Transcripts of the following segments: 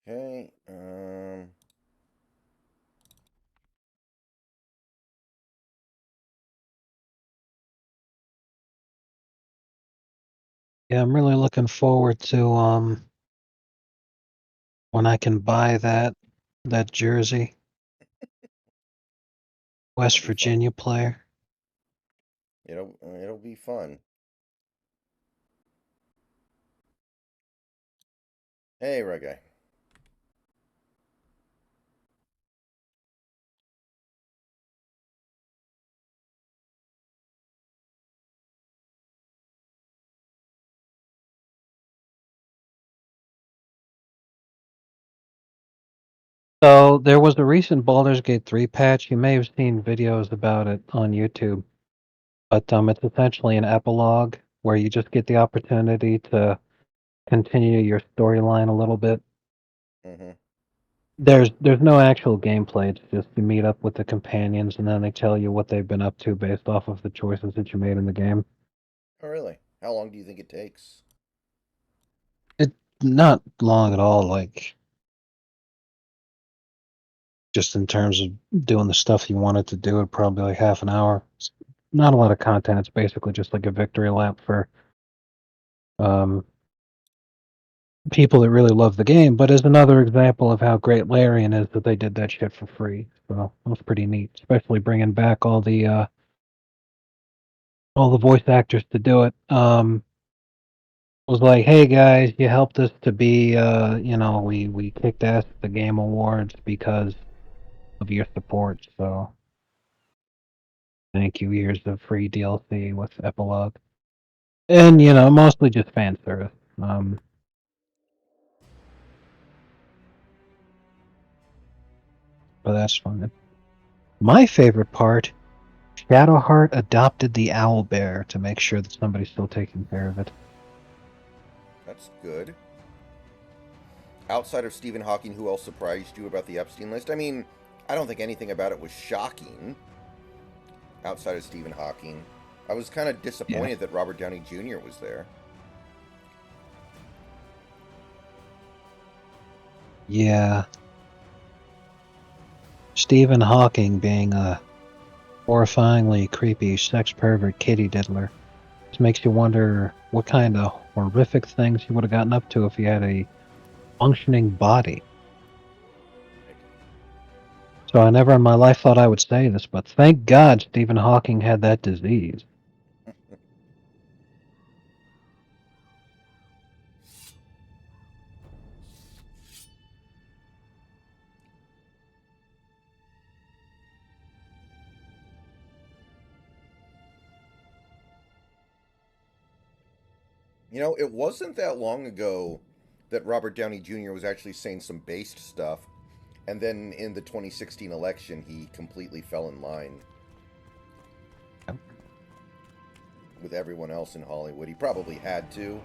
Okay. Yeah, I'm really looking forward to when I can buy that jersey, That'll West be fun. Virginia player. It'll be fun. Hey, Reggae. So there was a recent Baldur's Gate 3 patch. You may have seen videos about it on YouTube, but it's essentially an epilogue where you just get the opportunity to continue your storyline a little bit. Mm-hmm. There's no actual gameplay. It's just you meet up with the companions and then they tell you what they've been up to based off of the choices that you made in the game. Oh, really? How long do you think it takes? It not long at all, like just in terms of doing the stuff you wanted to do, it probably like half an hour. It's not a lot of content. It's basically just like a victory lap for um, people that really love the game. But as another example of how great Larian is, that they did that shit for free. So that was pretty neat, especially bringing back all the voice actors to do it. Was like, hey guys, you helped us to be, we kicked ass at the Game Awards because of your support. So thank you. Here's the free DLC with epilogue. And, mostly just fan service. Um, but that's fun. My favorite part, Shadowheart adopted the owlbear to make sure that somebody's still taking care of it. That's good. Outside of Stephen Hawking, who else surprised you about the Epstein list? I mean, I don't think anything about it was shocking. Outside of Stephen Hawking, I was kind of Yeah. disappointed that Robert Downey Jr. was there. Yeah. Stephen Hawking being a horrifyingly creepy sex pervert kitty diddler. Just makes you wonder what kind of horrific things he would have gotten up to if he had a functioning body. So I never in my life thought I would say this, but thank God Stephen Hawking had that disease. It wasn't that long ago that Robert Downey Jr. was actually saying some based stuff, and then in the 2016 election, he completely fell in line with everyone else in Hollywood. He probably had to.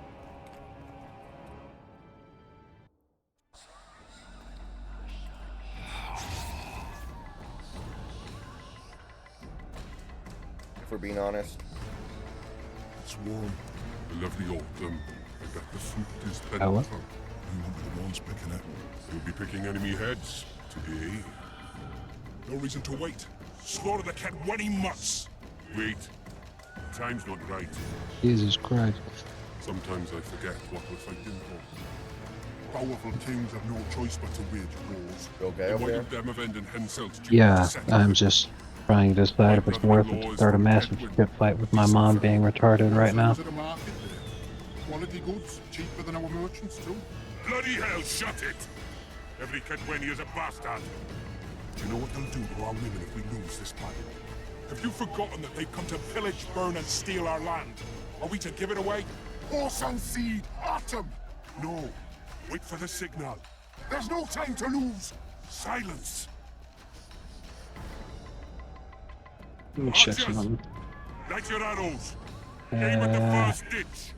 If we're being honest. It's warm. I love the autumn. I bet the fruit is Oh, what? plentiful. We won't be the ones picking it. We'll be picking enemy heads today. No reason to wait. Slaughter the cat when he must. Wait. Time's not right. Jesus Christ. Sometimes I forget what we're fighting for. Powerful kings have no choice but to wage wars. Okay, And over why there. would them avenging Henselt's duty to Yeah, settle I'm it? just trying to decide My if it's worth it to brother-in-law is start a from massive Kedwin. shit fight with my Decent mom fellow. being retarded right now. Sounds at a market there. Quality goods, cheaper than our merchants too. Bloody hell, shut it! Every Kedweni is a bastard. Do you know what they'll do to our women if we lose this battle? Have you forgotten that they've come to pillage, burn, and steal our land? Are we to give it away? Orson Seed, Autumn! No. Wait for the signal. There's no time to lose! Silence! Let me check Archers! something. Light your arrows! Aim at the first ditch!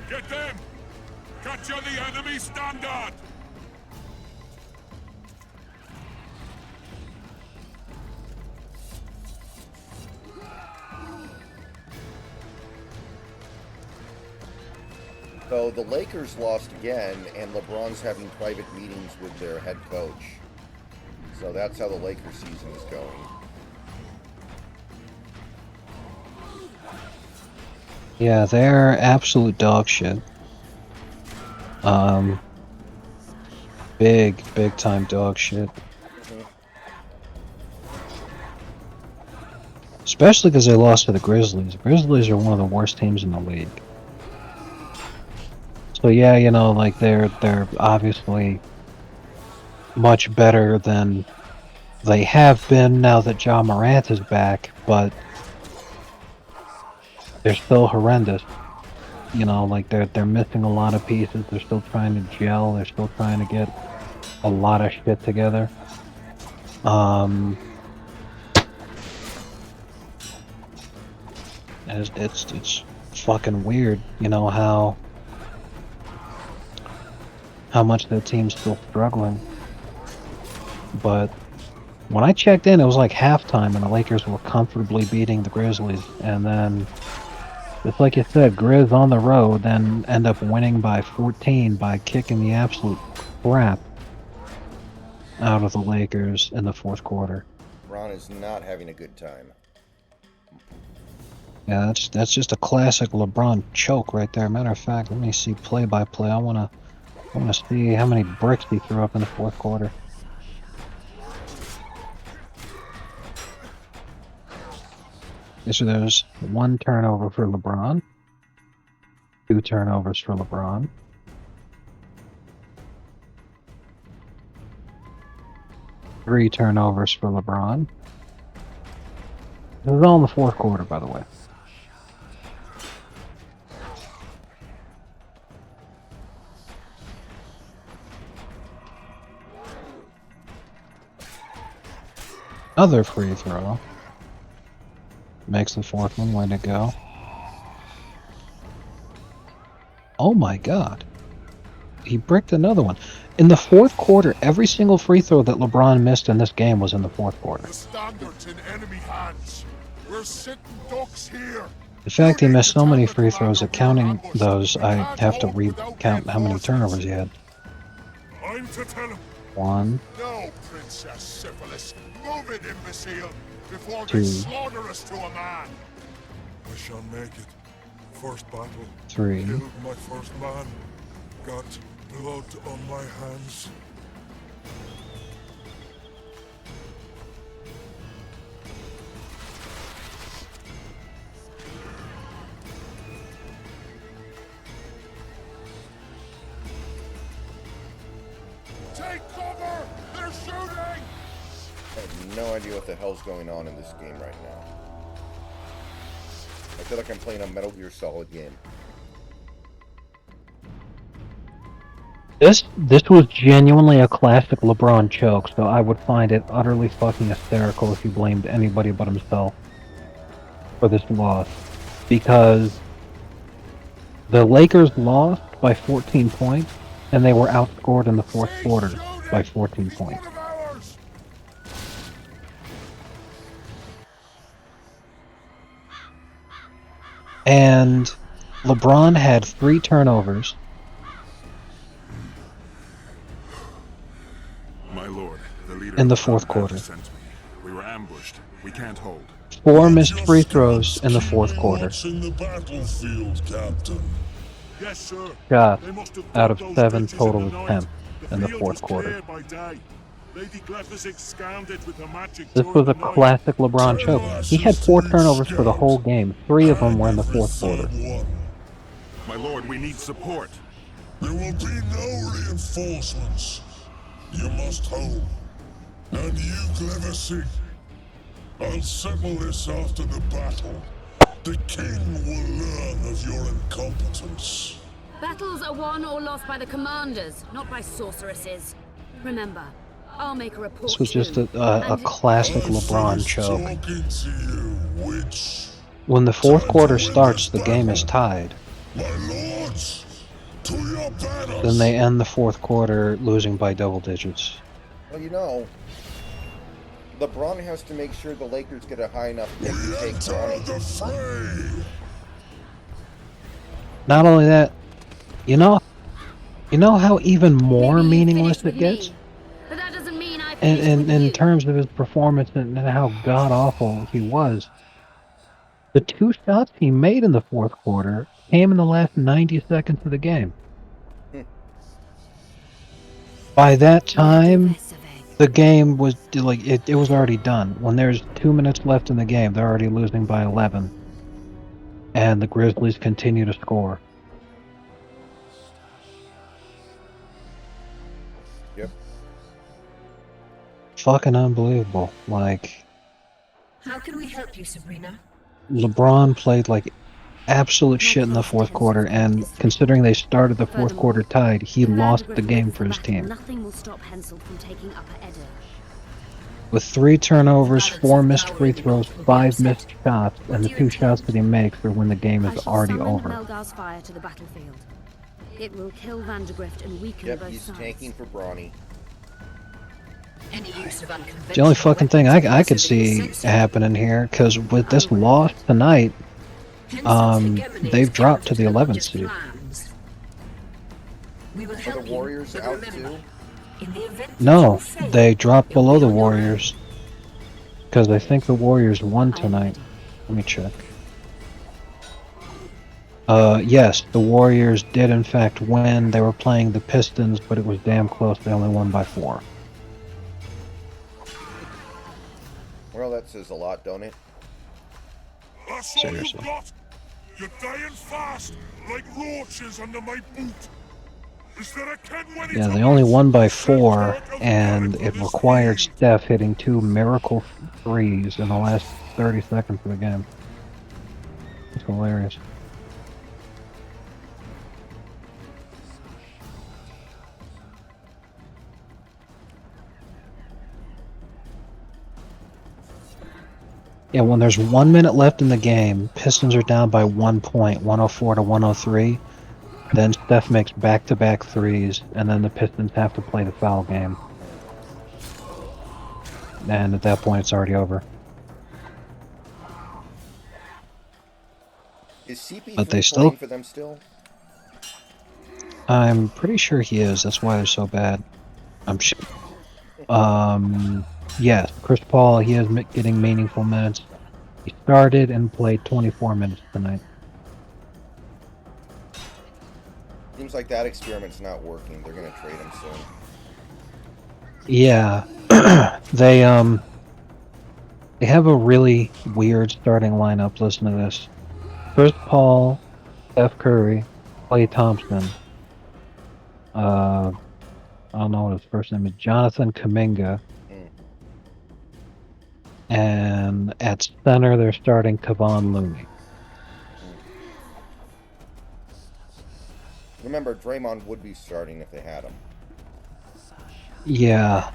Get them! Capture the enemy standard! So the Lakers lost again, and LeBron's having private meetings with their head coach. So that's how the Lakers season is going. Yeah, they're absolute dog shit. Big time dog shit. Especially because they lost to the Grizzlies. The Grizzlies are one of the worst teams in the league. So yeah, you know, like they're obviously much better than they have been now that Ja Morant is back, but they're still horrendous. You know, like they're missing a lot of pieces. They're still trying to gel. They're still trying to get a lot of shit together. And it's fucking weird, you know, how much their team's still struggling. But when I checked in, it was like halftime, and the Lakers were comfortably beating the Grizzlies. And then, just like you said, Grizz on the road, then end up winning by 14 by kicking the absolute crap out of the Lakers in the fourth quarter. Ron is not having a good time. Yeah, that's just a classic LeBron choke right there. Matter of fact, let me see play by play. I wanna see how many bricks he threw up in the fourth quarter. Okay, so there's 1 turnover for LeBron, 2 turnovers for LeBron, 3 turnovers for LeBron. It was all in the fourth quarter, by the way. Another free throw. Makes the fourth one. Way to go. Oh my god. He bricked another one. In the fourth quarter, every single free throw that LeBron missed in this game was in the fourth quarter. The standard's in enemy hands. We're sitting ducks here. In fact, he missed so many free throws that counting those, I have to recount how many turnovers he had. I'm to tell him. 1, No, Princess Syphilis. Move it, imbecile, before they 2, slaughter us to a man. I shall make it. First battle. 3, Killed my first man. Got blood on my hands. Take cover! They're shooting! I have no idea what the hell's going on in this game right now. I feel like I'm playing a Metal Gear Solid game. This was genuinely a classic LeBron choke, so I would find it utterly fucking hysterical if he blamed anybody but himself for this loss. Because the Lakers lost by 14 points, and they were outscored in the fourth quarter by 14 points. One of ours! And LeBron had 3 turnovers. My lord, the leader In the of fourth Brown quarter. Band sent me. We were ambushed. We can't hold. 4 missed free throws in the fourth quarter. What's in the battlefield, Captain? Yes, sir. Shot They must have out dug of those 7 ditches total in the night. attempts in the field fourth was quarter. clear by day. Lady Glephusig scanned it with her magic This during was the a night. classic LeBron choke. He had 4 turnovers for the whole game. 3 of them were in the fourth quarter. My lord, we need support. There will be no reinforcements. You must hold. And you, Gleversig, I'll settle this after the battle. The king will learn of your incompetence. Battles are won or lost by the commanders, not by sorceresses. Remember, I'll make a report. This was just too. a And classic I'll LeBron finish choke. talking to you, witch. When the fourth quarter starts, the game is tied. My lords, to your banners. Then they end the fourth quarter losing by double digits. Well, you know, LeBron has to make sure the Lakers get a high enough pick to take Enter Bronny. the fray. Not only that, You know how even more Maybe you meaningless finished with it gets? me, but that doesn't mean I In, finished with in you. terms of his performance and how god awful he was. The 2 shots he made in the fourth quarter came in the last 90 seconds of the game. By that time, the game was like it was already done. When there's 2 minutes left in the game, they're already losing by 11, and the Grizzlies continue to score. Yep. Fucking unbelievable. Like, How can we help you, Sabrina? LeBron played like absolute shit in the fourth quarter, and considering they started the fourth quarter tied, he lost the game for his team. Nothing will stop Hensel from taking Upper Edda. With 3 turnovers, 4 missed free throws, 5 missed shots, and the 2 shots that he makes are when the game I is shall already summon over. Melgar's fire to the battlefield. It will kill Vandergrift and weaken Yep, both he's sides. tanking for Brawny. Any use of unconventional The only fucking thing I weapons could is see insensitive. happening here, because with this loss tonight, Hensel's hegemony they've is dropped to the counter 11th Roger's seed. plans. We will Are help the you, Warriors but out remember, too? in the event that No, you fail, they dropped it will below be the on your own. Warriors, because I think the Warriors won I'm tonight. ready. Let me check. Yes, the Warriors did in fact win. They were playing the Pistons, but it was damn close. They only won by 4. Well, that says a lot, don't it? That's all Seriously. you got? You're dying fast, like roaches under my boot. Is there a Kenway Yeah, to they only match? won by Send 4, talk of and merit to it this required field. Steph hitting 2 miracle threes in the last 30 seconds of the game. It's hilarious. Yeah, when there's 1 minute left in the game, Pistons are down by 1 point, 104 to 103. Then Steph makes back-to-back threes, and then the Pistons have to play the foul game. And at that point, it's already over. Is CP3 But they playing still- for them still? I'm pretty sure he is. That's why they're so bad. I'm sure. Yes, Chris Paul, he is getting meaningful minutes. He started and played 24 minutes tonight. Seems like that experiment's not working. They're gonna trade him soon. Yeah, they have a really weird starting lineup. Listen to this: Chris Paul, Steph Curry, Klay Thompson. I don't know what his first name is. Jonathan Kuminga. And at center, they're starting Kevon Looney. Remember, Draymond would be starting if they had him. Yeah.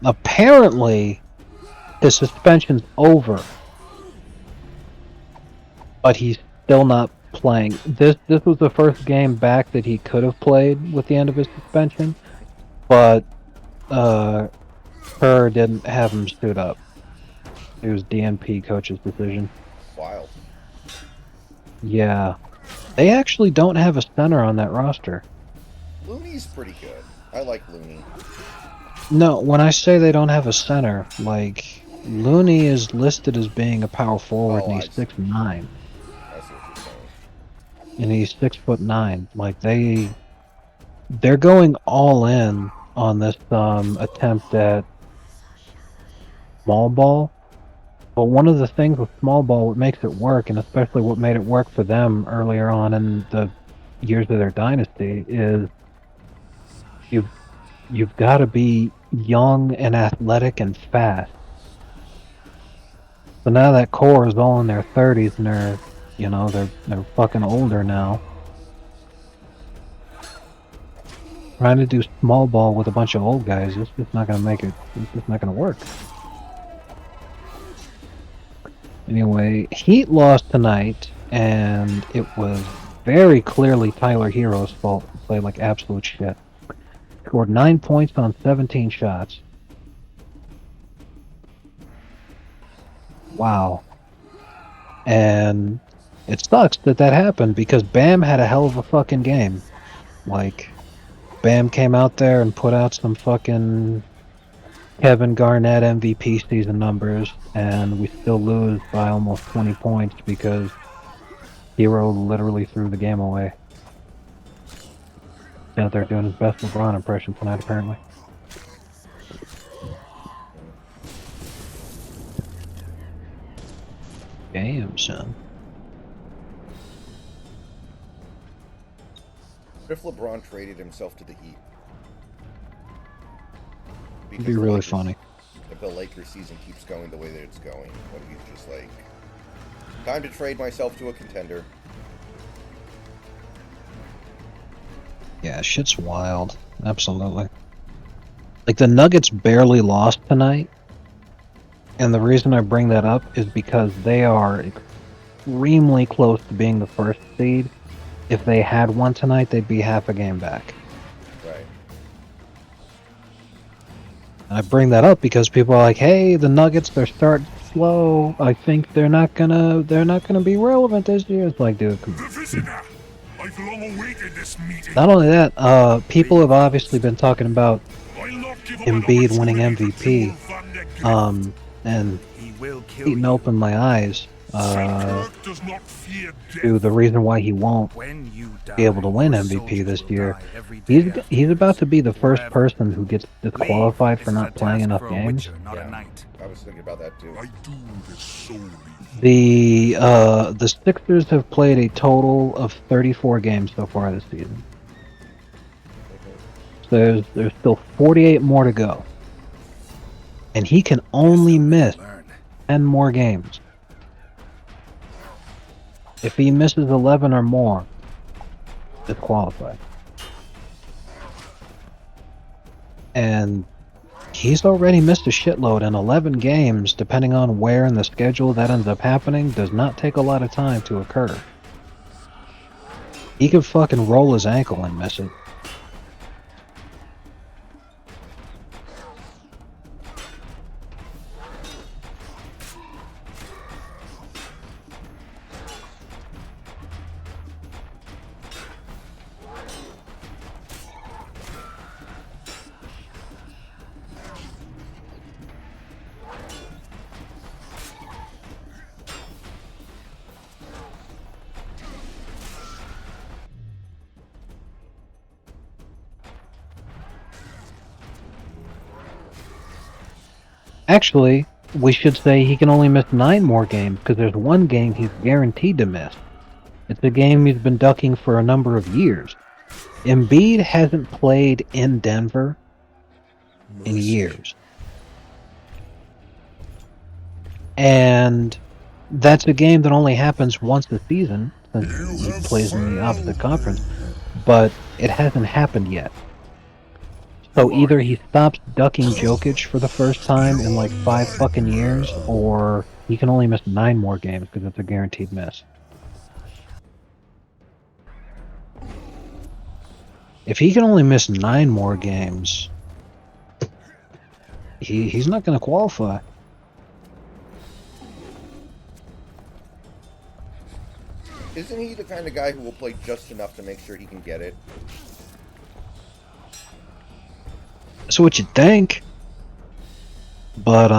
Apparently, his suspension's over, but he's still not playing. This was the first game back that he could have played with the end of his suspension, but Kerr didn't have him stood up. It was DNP coach's decision. Wild. Yeah. They actually don't have a center on that roster. Looney's pretty good. I like Looney. No, when I say they don't have a center, like, Looney is listed as being a power forward, Oh, and I he's see. 6'9", I see what you're saying. and he's 6'9". Like, they're going all in on this attempt at small ball. But one of the things with small ball, what makes it work, and especially what made it work for them earlier on in the years of their dynasty, is you've got to be young and athletic and fast. So now that core is all in their 30s, and they're fucking older now. Trying to do small ball with a bunch of old guys, it's just not gonna make it. It's just not gonna work. Anyway, Heat lost tonight, and it was very clearly Tyler Hero's fault. He played like absolute shit. Scored 9 points on 17 shots. Wow. And it sucks that happened because Bam had a hell of a fucking game. Like, Bam came out there and put out some fucking Kevin Garnett MVP season numbers, and we still lose by almost 20 points because Hero literally threw the game away. He's out there doing his best LeBron impression tonight, apparently. Damn, son. What if LeBron traded himself to the Heat? It'd be really funny. If the Lakers season keeps going the way that it's going, what if he's just like, time to trade myself to a contender? Yeah, shit's wild. Absolutely. Like, the Nuggets barely lost tonight, and the reason I bring that up is because they are extremely close to being the first seed. If they had won tonight, they'd be half a game back. Right. And I bring that up because people are like, "Hey, the Nuggets, they're starting slow. I think they're not gonna be relevant this year." It's like, dude, come on. The visitor! I've long awaited this meeting. Not only that, people have obviously been talking about I'll not give up an Embiid winning opportunity to MVP, duel Van der Grim. and He will kill eating you open my eyes Selkirk does not fear death. to the reason why he won't when you die. be able to win your MVP soldiers this will year. die every day He's about to be the first Forever. person who gets disqualified Lee, for this not is a playing task enough for a games. witcher, not Yeah. a knight. I was thinking about that too. I do this solely. The Sixers have played a total of 34 games so far this season. So there's still 48 more to go. And he can only miss Learn. 10 more games. If he misses 11 or more, disqualified. And he's already missed a shitload, and 11 games, depending on where in the schedule that ends up happening, does not take a lot of time to occur. He could fucking roll his ankle and miss it. Actually, we should say he can only miss 9 more games, because there's one game he's guaranteed to miss. It's a game he's been ducking for a number of years. Embiid hasn't played in Denver in years. And that's a game that only happens once a season, since he plays in the opposite conference. But it hasn't happened yet. So either he stops ducking Jokic for the first time in like 5 fucking years, or he can only miss 9 more games because it's a guaranteed miss. If he can only miss 9 more games, he's not going to qualify. Isn't he the kind of guy who will play just enough to make sure he can get it? That's what you'd think. But,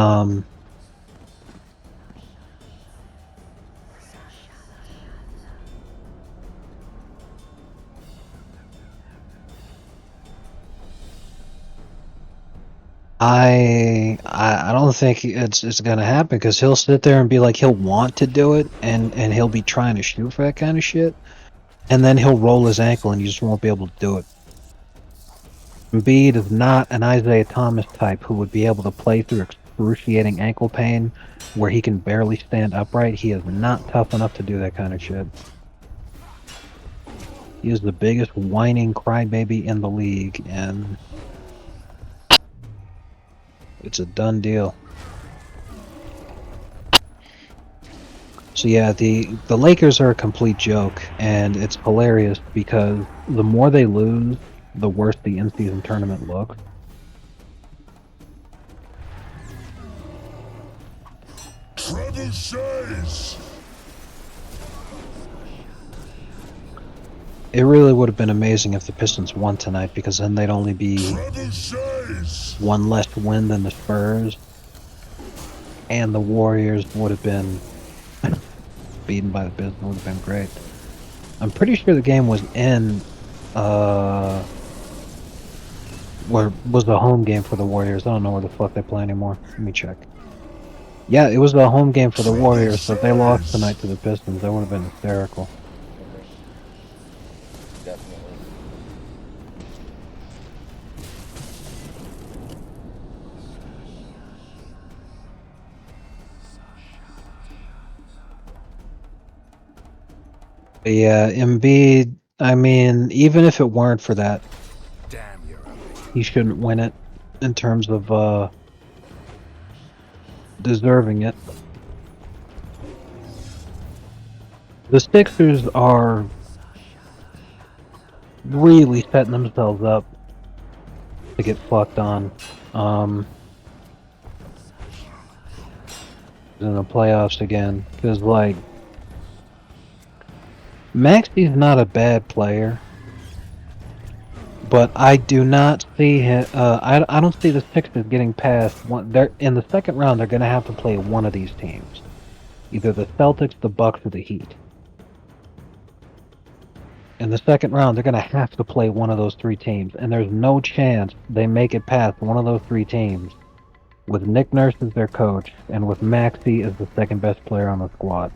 I don't think it's gonna happen, because he'll sit there and be like, he'll want to do it, and he'll be trying to shoot for that kind of shit, and then he'll roll his ankle and you just won't be able to do it. Embiid is not an Isaiah Thomas type who would be able to play through excruciating ankle pain where he can barely stand upright. He is not tough enough to do that kind of shit. He is the biggest whining crybaby in the league, and it's a done deal. So yeah, the Lakers are a complete joke, and it's hilarious because the more they lose, the worse the in-season tournament looks. Trebuchets! It really would have been amazing if the Pistons won tonight, because then they'd only be Trebuchets! one less win than the Spurs, and the Warriors would have been beaten by the Pistons. Would have been great. I'm pretty sure the game was in, where was the home game for the Warriors. I don't know where the fuck they play anymore. Let me check. Yeah, it was the home game for the Warriors, so if they lost tonight to the Pistons, that would have been hysterical. Definitely. But yeah, Embiid, I mean, even if it weren't for that, Damn, you're ugly. he shouldn't win it in terms of deserving it. The Sixers are really setting themselves up to get fucked on in the playoffs again, because like Maxi's not a bad player, but I do not see him. I don't see the Sixers getting past one. They're in the second round. They're going to have to play one of these teams, either the Celtics, the Bucks, or the Heat. In the second round, they're going to have to play one of those three teams, and there's no chance they make it past one of those three teams with Nick Nurse as their coach and with Maxey as the second best player on the squad.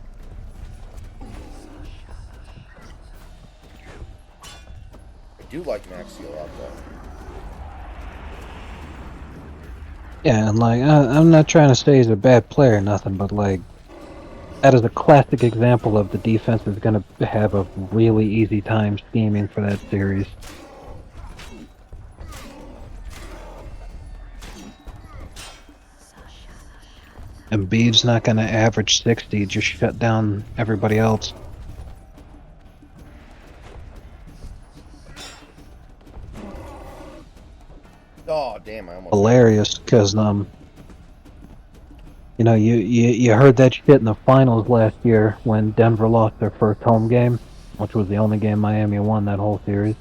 I do like Maxey a lot, though. Yeah, and like, I'm not trying to say he's a bad player or nothing, but like, that is a classic example of the defense is going to have a really easy time scheming for that series. Embiid's not going to average 60, just shut down everybody else. Oh, damn, I almost... Hilarious, because you know, you heard that shit in the finals last year when Denver lost their first home game, which was the only game Miami won that whole series.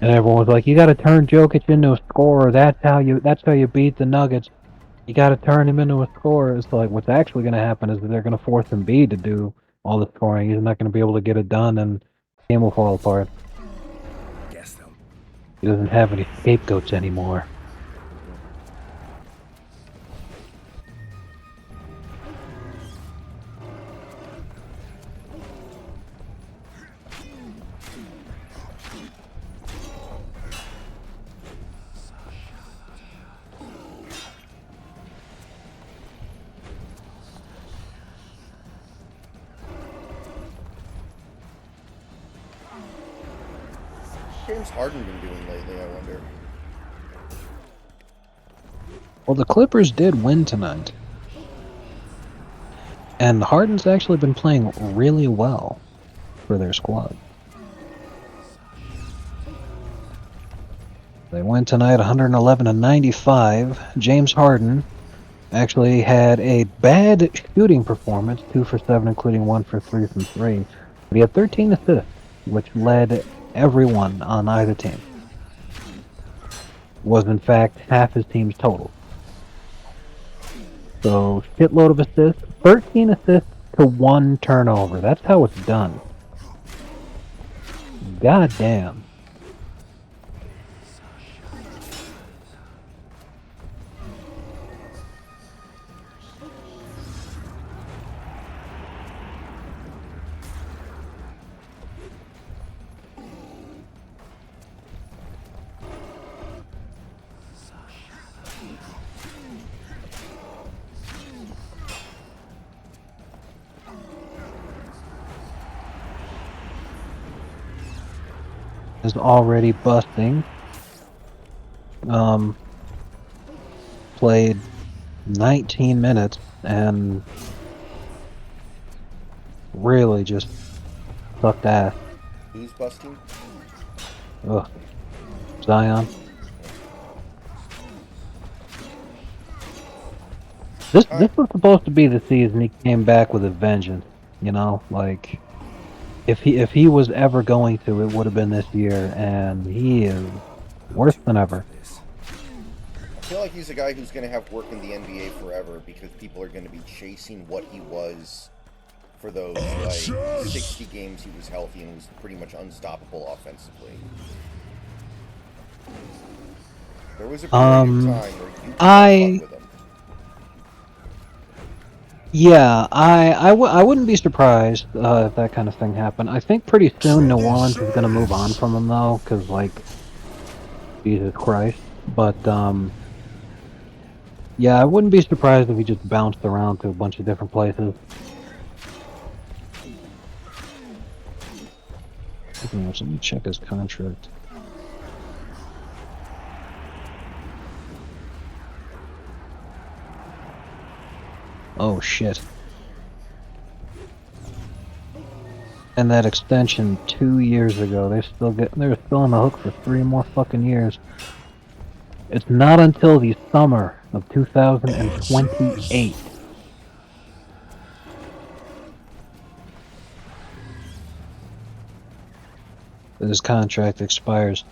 And everyone was like, "You got to turn Jokic into a scorer. That's how you beat the Nuggets. You got to turn him into a scorer." It's like, what's actually going to happen is that they're going to force Embiid to do all the scoring. He's not going to be able to get it done, and the game will fall apart. Guess them. He doesn't have any scapegoats anymore. James Harden been doing lately, I wonder? Well, the Clippers did win tonight. And Harden's actually been playing really well for their squad. They win tonight 111-95. James Harden actually had a bad shooting performance, 2 for 7, including 1 for 3 from 3. But he had 13 assists, which led everyone on either team. Was in fact half his team's total. So, shitload of assists, 13 assists to 1 turnover. That's how it's done. God damn. Is already busting. Played 19 minutes and really just sucked ass. Who's busting? Ugh. Zion. This was supposed to be the season he came back with a vengeance, you know, like If he was ever going to, it would have been this year, and he is worse than ever. I feel like he's a guy who's going to have work in the NBA forever because people are going to be chasing what he was for those like 60 games he was healthy and was pretty much unstoppable offensively. There was a period of time where you could fuck with him. Yeah, I wouldn't be surprised if that kind of thing happened. I think pretty soon New Orleans is gonna move on from him though, because like, Jesus Christ. But yeah, I wouldn't be surprised if he just bounced around to a bunch of different places. Let me check his contract. Oh shit. And that extension 2 years ago, they're still on the hook for 3 more fucking years. It's not until the summer of 2028. that his contract expires.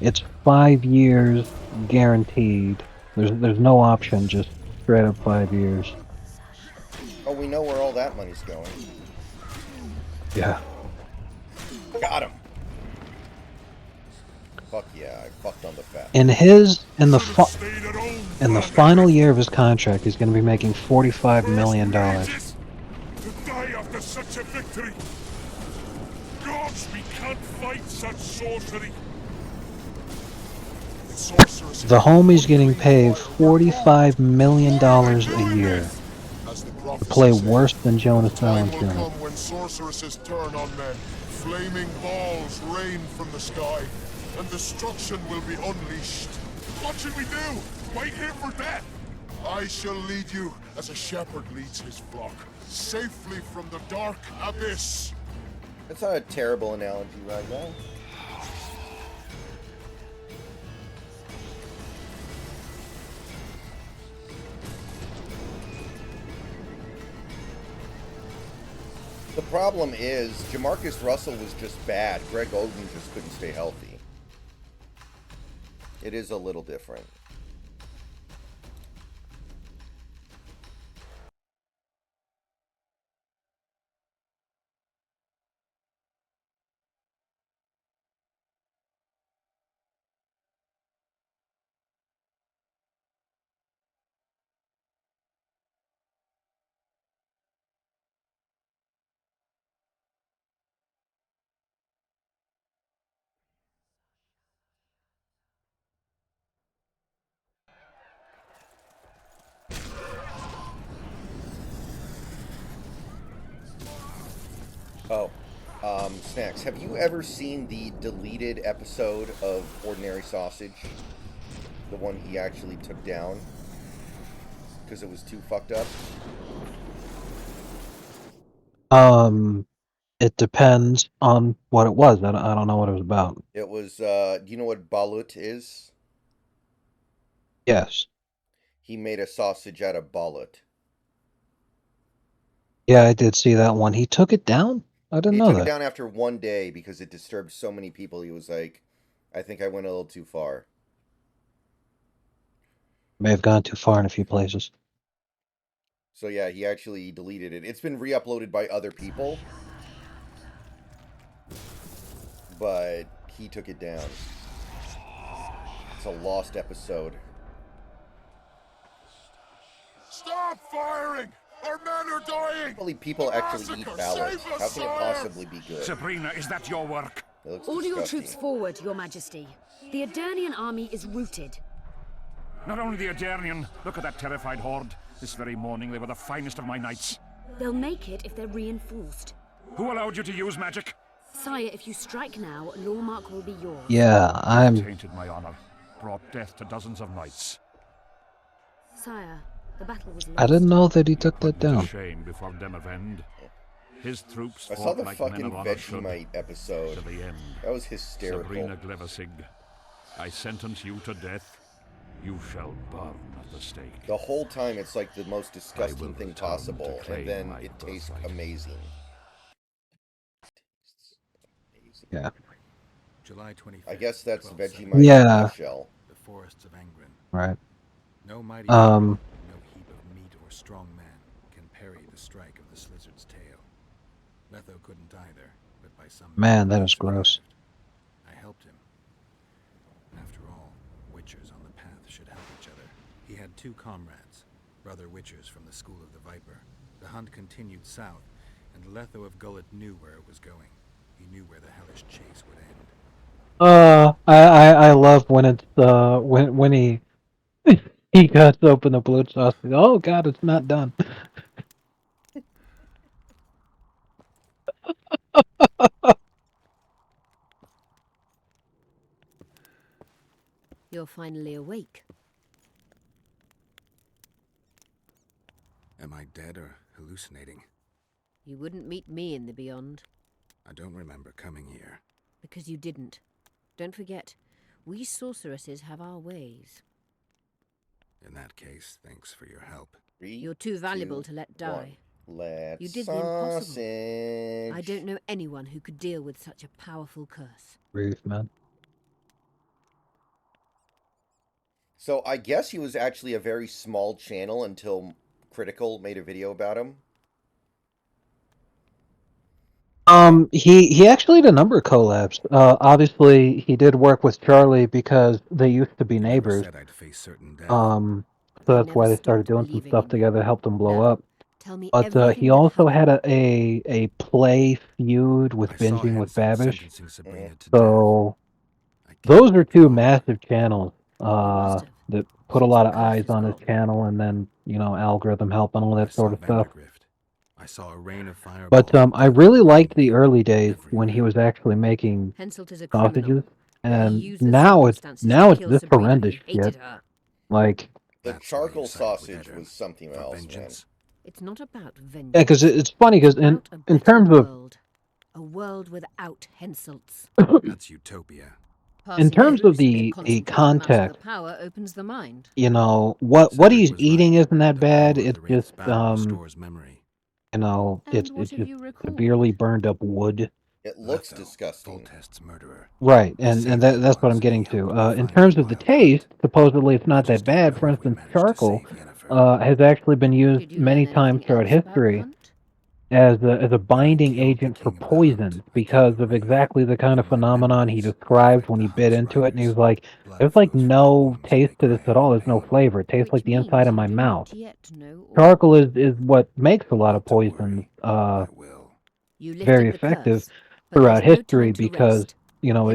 It's 5 years guaranteed. There's no option, just straight up 5 years. Oh, we know where all that money's going. Yeah. Got him. Fuck yeah, I fucked on the fat. In the final year of his contract, he's going to be making $45 million. To die after such a victory. Gods, we can't fight such sorcery. The homie's getting paid $45 million a year to play worse than Jonas Valanciunas. When sorceresses turn on men, flaming balls rain from the sky, and destruction will be unleashed. What should we do? Wait here for death? I shall lead you as a shepherd leads his flock, safely from the dark abyss. That's not a terrible analogy, right now. The problem is, Jamarcus Russell was just bad. Greg Oden just couldn't stay healthy. It is a little different. Oh, Snacks, have you ever seen the deleted episode of Ordinary Sausage? The one he actually took down? Because it was too fucked up? It depends on what it was. I don't know what it was about. It was, do you know what balut is? Yes. He made a sausage out of balut. Yeah, I did see that one. He took it down? I didn't know that. He took it down after one day because it disturbed so many people. He was like, I think I went a little too far. May have gone too far in a few places. So yeah, he actually deleted it. It's been re-uploaded by other people. But he took it down. It's a lost episode. Stop firing! Our men are dying! I believe people actually eat ballots. How can it possibly be good? Sabrina, is that your work? It looks Order your disgusting. troops forward, Your Majesty. The Aedirnian army is routed. Not only the Aedirnian, look at that terrified horde. This very morning they were the finest of my knights. They'll make it if they're reinforced. Who allowed you to use magic? Sire, if you strike now, Lawmark will be yours. Yeah, Tainted my honor. Brought death to dozens of knights. Sire, the battle was lost. I didn't know that he took that To down. shame before Demavend. His troops I saw fought the like men fucking of honor should, Vegemite episode. to the end. That was hysterical. Sabrina Gleversig, I sentence you to death. You shall burn at the stake. The whole time it's like the most disgusting will thing return possible, to claim and then my it tastes birthright. amazing. Yeah. July 25th. I guess that's 1270. Vegemite in a Yeah. nutshell. The forests of Angren. Right. No mighty Um. no heap of meat or strong man can parry the strike of the Slizzard's tail. Letho couldn't either, but by some Man, that miracle he is gross. survived. I helped him. After all, Witchers on the path should help each other. He had two comrades, brother Witchers from the School of the Viper. The hunt continued south, and Letho of Gullet knew where it was going. He knew where the hellish chase would end. I love when it's when he he cuts open the blood sauce. Oh God, it's not done. You're finally awake. Am I dead or hallucinating? You wouldn't meet me in the Beyond. I don't remember coming here. Because you didn't. Don't forget, we sorceresses have our ways. In that case, thanks for your help. You're too valuable to let die. Let's You did the impossible. sausage. I don't know anyone who could deal with such a powerful curse. Ruth, man. So I guess he was actually a very small channel until Critical made a video about him. He actually did a number of collabs. Obviously he did work with Charlie because they used to be You never neighbors. said I'd face certain death. So I that's why never they started stopped doing some believing stuff in you. together, helped them blow Now, up. Tell me But everything he that also happened. had a play feud with I saw Binging with Henson Babish. sentencing Sabrina to So death. I can't those are two recall. massive channels must have, that put a since lot the of curse eyes is on his gone. channel, and then algorithm help and all I that sort saw of stuff. Vandergrift. I saw a rain of fireballs. But and I death really around liked me, the early days when he everywhere. was actually making Henselt is a criminal. sausages, But he and used the now it's circumstances to kill this Sabrina. horrendous He hated shit. her. Like, The That's why you charcoal sided with sausage Eder. was something For else, man. vengeance. It's not about vengeance. yeah, because it's funny because It's about a in better terms of world. A world without Henselts. That's utopia. in Passing terms through of so they the concentrate the amount of context, the power opens the mind. what Cedric he's was eating right. isn't that The bad. power of It's the Wraith's just battle restores memory. And it's what have just you recalled? severely burned up wood. It looks Letho, disgusting. Voltest's murderer. Right, He and saved that's the what I'm ones, getting and he helped to. me In find terms the of the Wild taste, Hunt. supposedly it's I not that just don't bad. know For if we instance, managed to charcoal save Yennefer. has actually been used Did you many learn times anything throughout else about the history hunt? as a When I binding killed the agent for king of the hunt, poisons I because killed the of Wraith. exactly the kind of In my phenomenon he memories, I described fight when the he bit hunt's into it, and he was riders. like, Blood "There's like flows from their no wounds, and taste they to this cry at out all. in There's no pain. flavor. It tastes Which like the means inside of you my do mouth." not yet know all. Charcoal is what makes a lot Not of to poisons worry. I will. You very lifted the effective curse, but throughout there's no history time to because rest.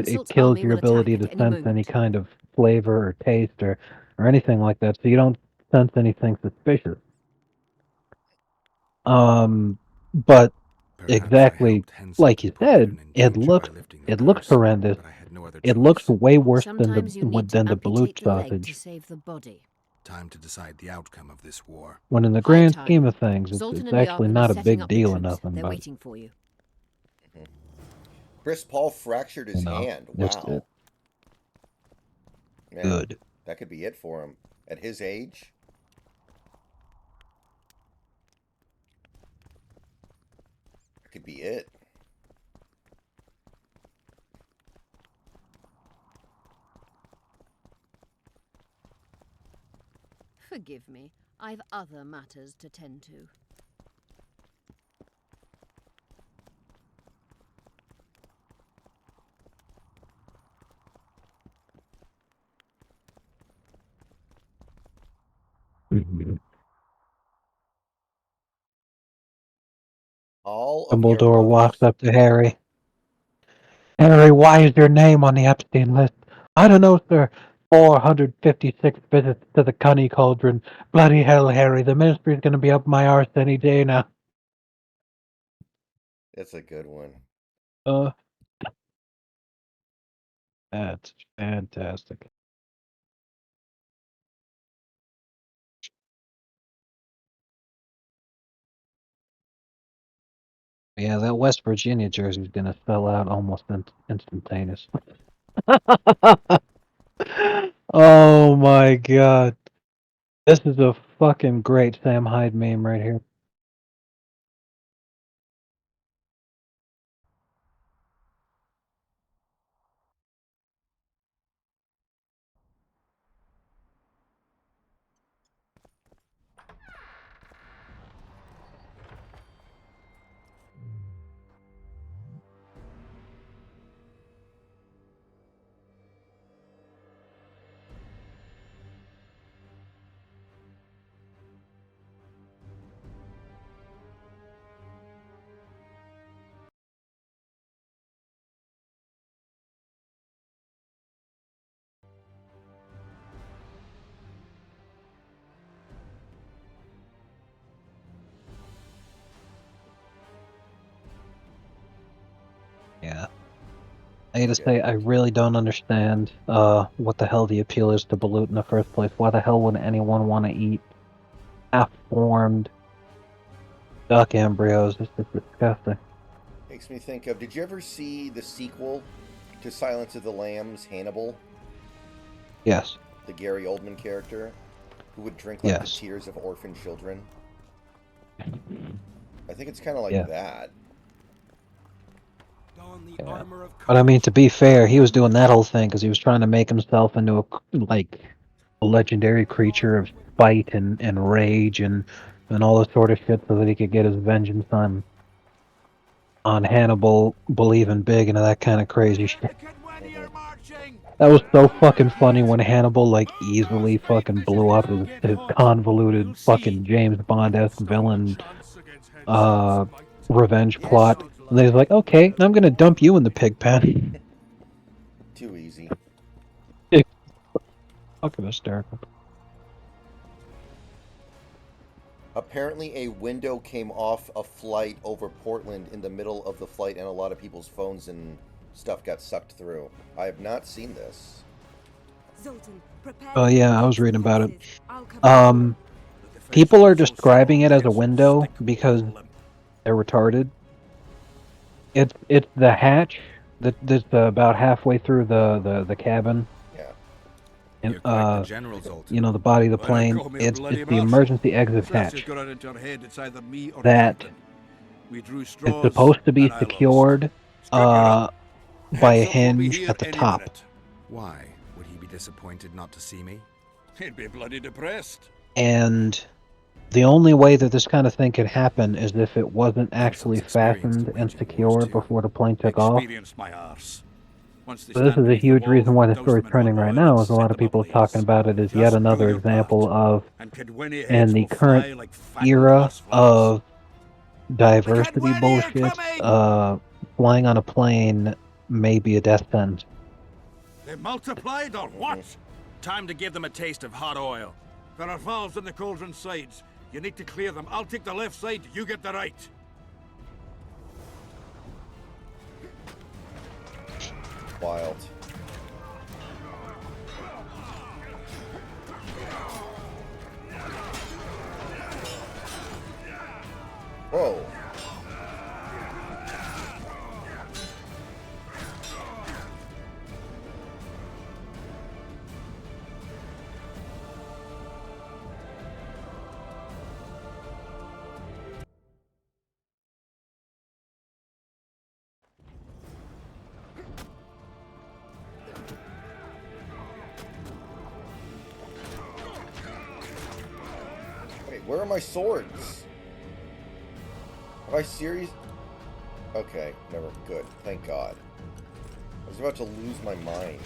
it Henselt's kills army your will attack ability to at any sense any moment. kind of flavor or taste or anything like that. So you don't sense anything suspicious. But Perhaps I exactly helped Henselt like you and put said, Eden in danger by lifting the it looks curse, horrendous. but I had no other It looks choice. way worse Sometimes you need to than the blue amputate the leg to sausage. save the body. Time to decide the outcome of this war. When in the High grand time. scheme of things, Zoltan it's and actually Yarpen not are a setting big up the deal or troops. nothing. They're But waiting for you. Chris Paul fractured his hand. it's Wow. Man, good. that could be it for him. At his age. That could be it. Forgive me. I've other matters to tend to. All of your Dumbledore walks mothers. up to Harry. "Harry, why is your name on the Epstein list?" "I don't know, sir. 456 visits to the Cunny Cauldron. Bloody hell, Harry. The ministry's going to be up my arse any day now." That's a good one. That's fantastic. Yeah, that West Virginia jersey's going to sell out almost instantaneous. Oh my god. This is a fucking great Sam Hyde meme right here. I gotta say, I really don't understand what the hell the appeal is to balut in the first place. Why the hell would anyone want to eat half-formed duck embryos? It's just disgusting. Makes me think of, did you ever see the sequel to Silence of the Lambs, Hannibal? Yes. The Gary Oldman character, who would drink like the Yes. tears of orphan children. I think it's kind of like Yeah. that. Yeah. But I mean, to be fair, he was doing that whole thing because he was trying to make himself into a legendary creature of spite and rage and all this sort of shit, so that he could get his vengeance on Hannibal, believing big into that kind of crazy shit. That was so fucking funny when Hannibal like easily fucking blew up his convoluted fucking James Bond-esque villain revenge plot. And then he's like, okay, I'm gonna dump you in the pig pen. Too easy. Fucking hysterical. Apparently a window came off a flight over Portland in the middle of the flight, and a lot of people's phones and stuff got sucked through. I have not seen this. Oh yeah, I was reading about it. People are describing it as a window because they're retarded. It's the hatch that's about halfway through the cabin. Yeah. And you know, the body of the plane. It's the emergency exit hatch. That is supposed to be secured by a hinge at the top. Why? Would he be disappointed not to see me? He'd be bloody depressed. And the only way that this kind of thing could happen is if it wasn't actually fastened and secured before the plane took off. My arse. Once they So this stand is a beneath the huge wall, reason why the 1,000 story's men trending will right arrive now, and is a lot set of them people are ablaze. talking about it as Just yet do another your example part, of, and Kedwini in heads the will fly current like fattened era butterflies. of diversity Kedwini are bullshit, coming! flying on a plane may be a death sentence. They multiplied or what? Time to give them a taste of hot oil. There are valves in the cauldron sides. You need to clear them. I'll take the left side, you get the right. Wild. Whoa. Wait, where are my swords? Have I serious? Okay, never. Good. Thank God. I was about to lose my mind.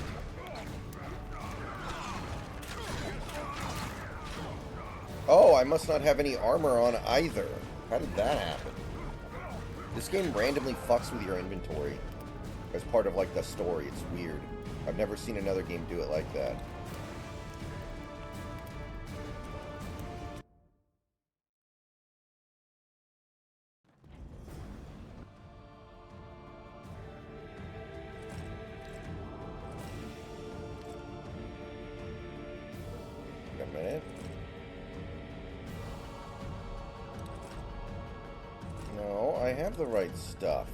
Oh, I must not have any armor on either. How did that happen? This game randomly fucks with your inventory as part of, like, the story. It's weird. I've never seen another game do it like that. Wait a minute. No, I have the right stuff.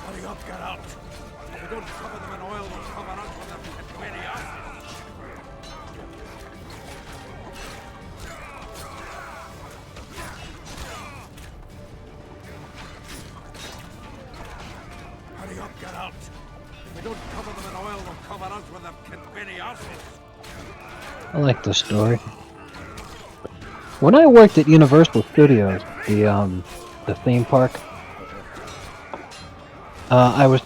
Hurry up, get out. If we don't cover them in oil, we'll cover up with them Kedwini asses. Hurry up, get out. If we don't cover them in oil, we'll cover us with them Kedwini asses. I like this story. When I worked at Universal Studios, the theme park, I was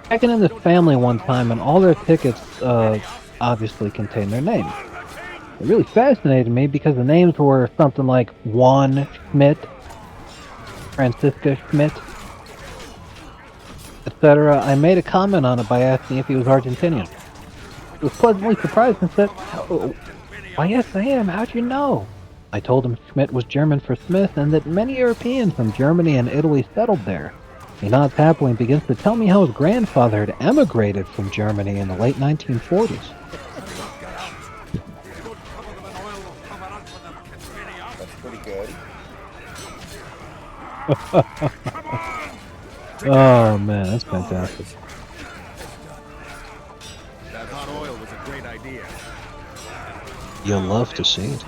checking in this family one time, and all their tickets obviously contain their names. It really fascinated me because the names were something like Juan Schmidt, Francisca Schmidt, etc. I made a comment on it by asking if he was Argentinian. He was pleasantly surprised and said, "Oh, why yes I am, how'd you know?" I told him Schmidt was German for Smith and that many Europeans from Germany and Italy settled there. He nods happily and begins to tell me how his grandfather had emigrated from Germany in the late 1940s. That's pretty good. Oh man, that's fantastic. That hot oil was a great idea. You'll love to see it.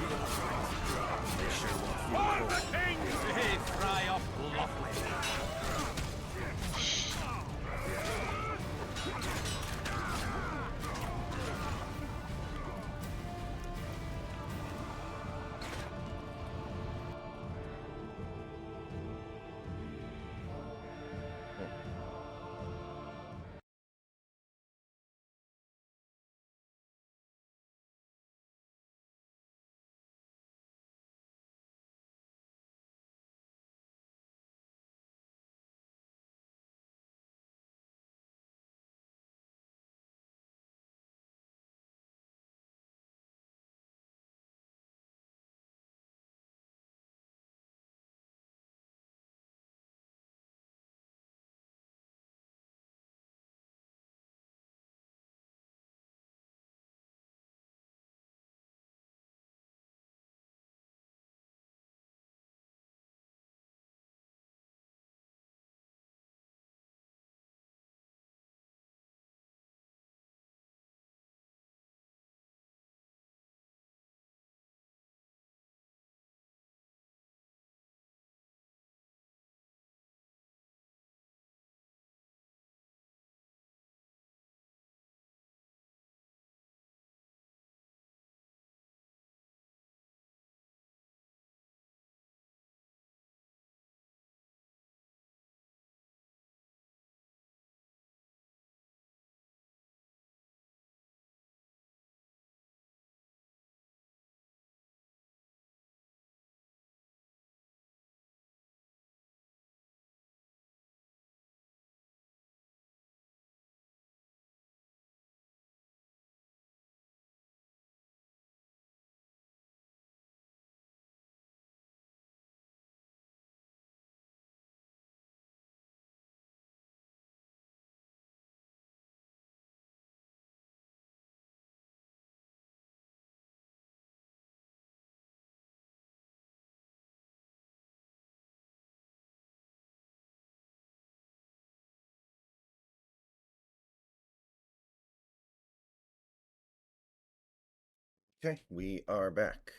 Okay, we are back.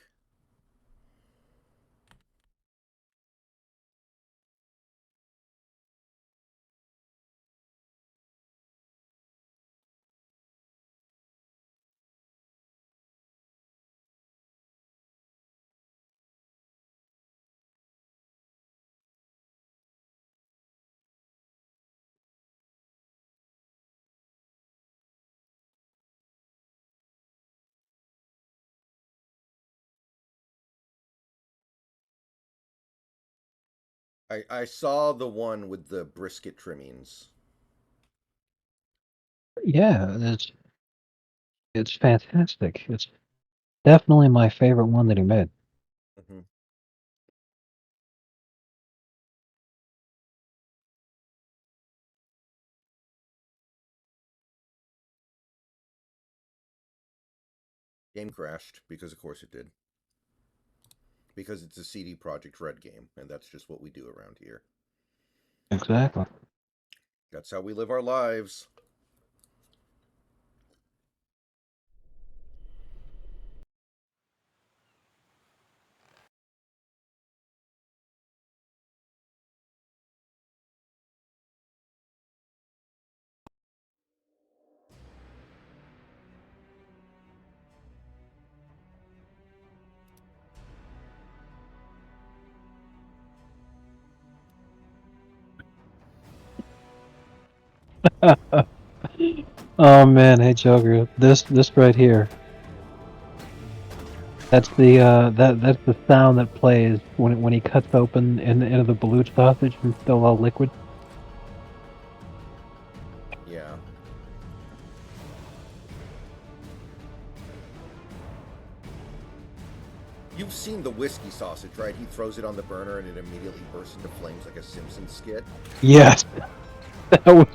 I saw the one with the brisket trimmings. Yeah, it's fantastic. It's definitely my favorite one that he made. Mm-hmm. Game crashed because, of course, it did. Because it's a CD Projekt Red game, and that's just what we do around here. Exactly. That's how we live our lives. Oh man, hey Joker, this right here. That's the that's the sound that plays when he cuts open into the balut sausage and still all liquid. Yeah. You've seen the whiskey sausage, right? He throws it on the burner and it immediately bursts into flames like a Simpsons skit. Yes, that was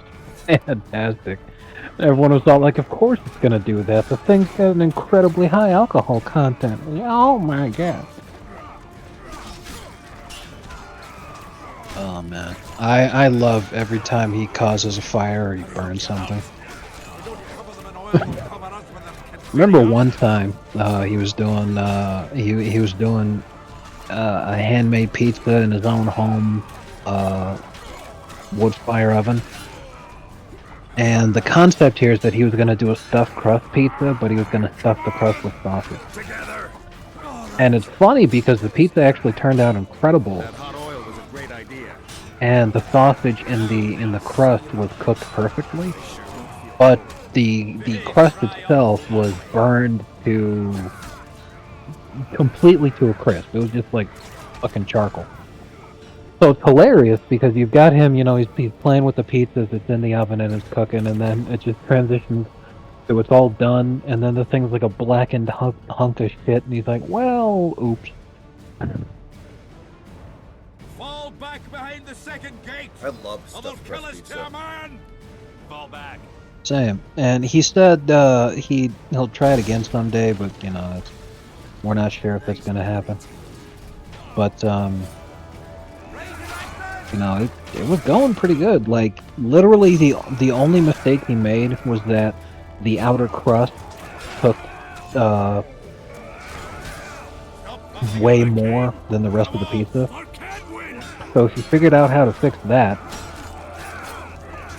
fantastic. Everyone was all like, "Of course it's gonna do that. The thing's got an incredibly high alcohol content." Oh my god. Oh man, I love every time he causes a fire or he burns something. Remember one time he was doing he was doing a handmade pizza in his own home wood fire oven, and the concept here is that he was going to do a stuffed crust pizza, but he was going to stuff the crust with sausage. And it's funny because the pizza actually turned out incredible. That hot oil was a great idea. And the sausage in the crust was cooked perfectly, but the crust itself was burned to completely to a crisp. It was just like fucking charcoal. So it's hilarious because you've got him, you know, he's playing with the pizzas, it's in the oven and it's cooking, and then it just transitions to it's all done, and then the thing's like a blackened hunk of shit, and he's like, well, oops. Fall back behind the second gate. I love Or they'll stuffed kill crust us, pizza. man. Fall back. Same. And he said he'll try it again someday, but you know, we're not sure if that's gonna happen. But you know, it was going pretty good. Like literally, the only mistake he made was that the outer crust took way more than the rest of the pizza. So if he figured out how to fix that,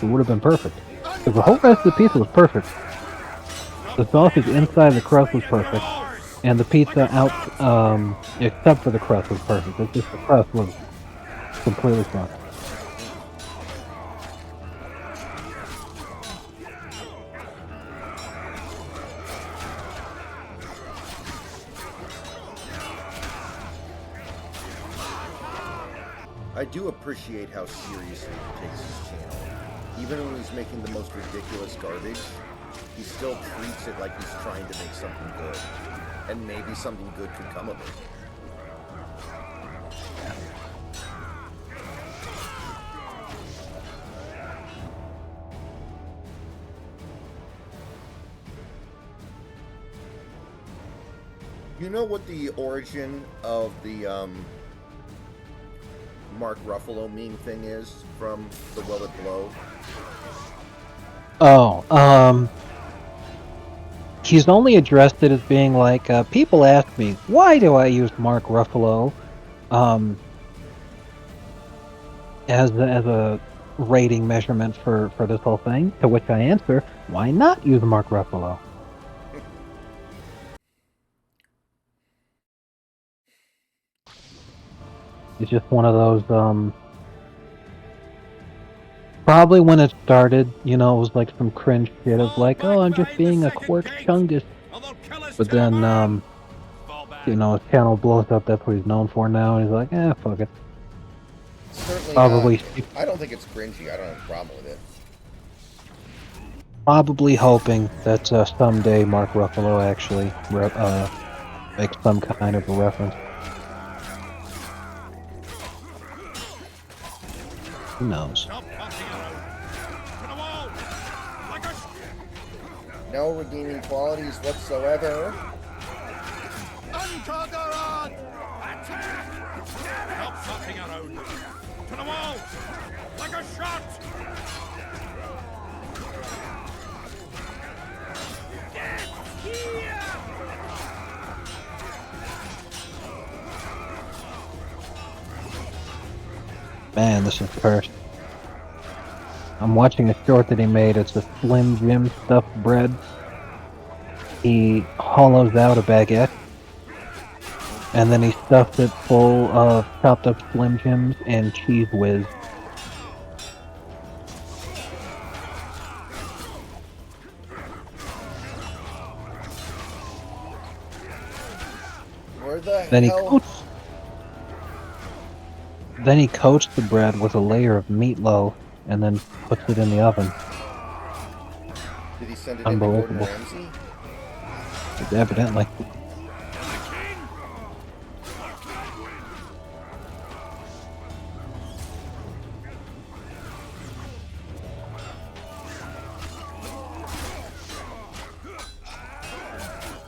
it would have been perfect. Because the whole rest of the pizza was perfect. The sausage inside the crust was perfect, and the pizza out, except for the crust, was perfect. It's just the crust was completely fine. I do appreciate how seriously he takes his channel. Even when he's making the most ridiculous garbage, he still treats it like he's trying to make something good. And maybe something good could come of it. You know what the origin of the Mark Ruffalo meme thing is from The Will It Blow? Oh, he's only addressed it as being like, people ask me, why do I use Mark Ruffalo, as a rating measurement for this whole thing? To which I answer, why not use Mark Ruffalo? It's just one of those, probably when it started, you know, it was like some cringe shit of like, oh, I'm just being a quirk chungus. But then, you know, his channel blows up, that's what he's known for now, and he's like, fuck it. Certainly Probably, not. I don't think it's cringy. I don't have a problem with it. probably hoping that someday Mark Ruffalo actually makes some kind of a reference. Who knows? No redeeming qualities whatsoever. Uncovered! Attack! Stop fucking around. To the wall! Like a shot! Get here! Man, this is cursed. I'm watching a short that he made. It's a Slim Jim stuffed bread. He hollows out a baguette, and then he stuffs it full of chopped up Slim Jims and Cheese Whiz. Where the Then hell? he coats the bread with a layer of meatloaf and then puts it in the oven. Did he send it in to Gordon Ramsay? Evidently.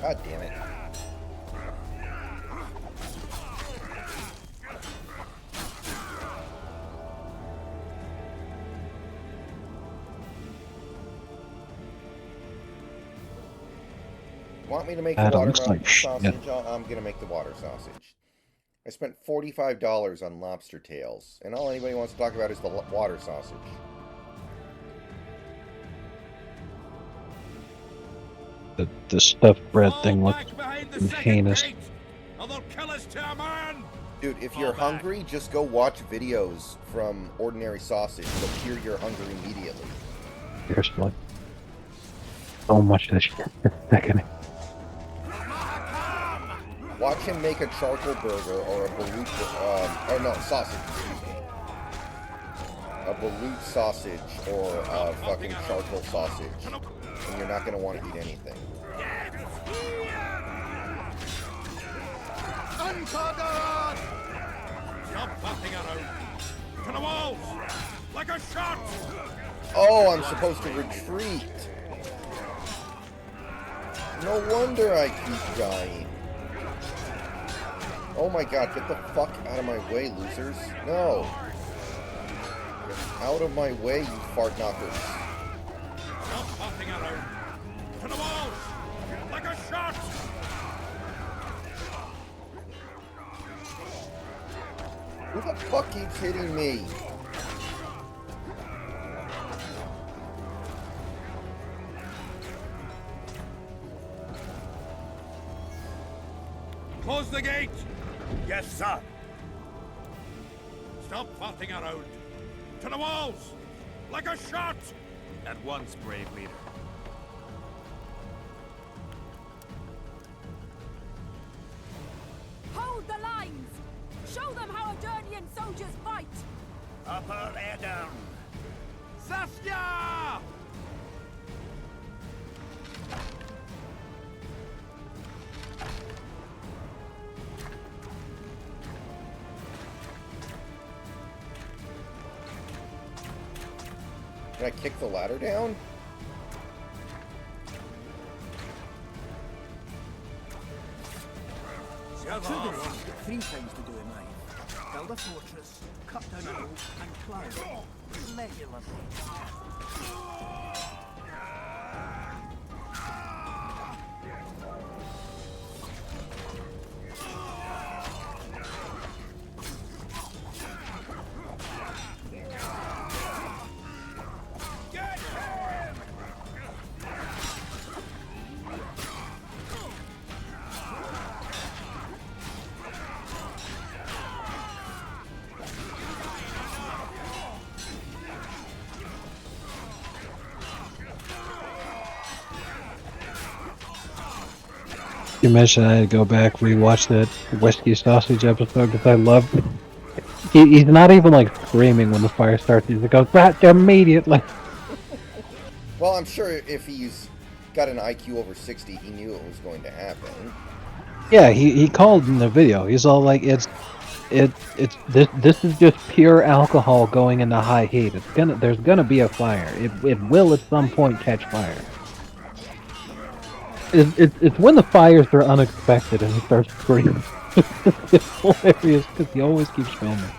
God damn it. Want me to make the That water looks like sausage? shit. I'm gonna make the water sausage. I spent $45 on lobster tails, and all anybody wants to talk about is the water sausage. The stuffed bread thing looks heinous. Dude, if you're hungry, just go watch videos from Ordinary Sausage. You'll cure your hunger immediately. Seriously. So much of this shit is sickening. Watch him make a charcoal burger or a balut, or no, sausage, excuse me. A balut sausage or a fucking charcoal sausage. And you're not going to want to eat anything. Stop bumping around. To the walls! Like a shot! Oh, I'm supposed to retreat. No wonder I keep dying. Oh my god, get the fuck out of my way, losers. No. Get out of my way, you fart knockers. Stop bumping around. To the walls! Like a shot! Who the fuck keeps hitting me? Close the gate! Yes, sir. Stop farting around. To the walls! Like a shot! At once, brave leader. Hold the lines! Show them how Edirnian soldiers fight! Upper air down. Saskia! Can I kick the ladder down? Children get 3 things to do in life. Build a fortress, cut down a oak, and climb. Regularly. You mentioned I had to go back rewatch that whiskey sausage episode because I loved it. He's not even like screaming when the fire starts. He just goes right immediately. Well, I'm sure if he's got an IQ over 60, he knew it was going to happen. Yeah, he called in the video. He's all like, this is just pure alcohol going into high heat. There's gonna be a fire. It will at some point catch fire. It's when the fires are unexpected and he starts screaming. It's hilarious because he always keeps filming.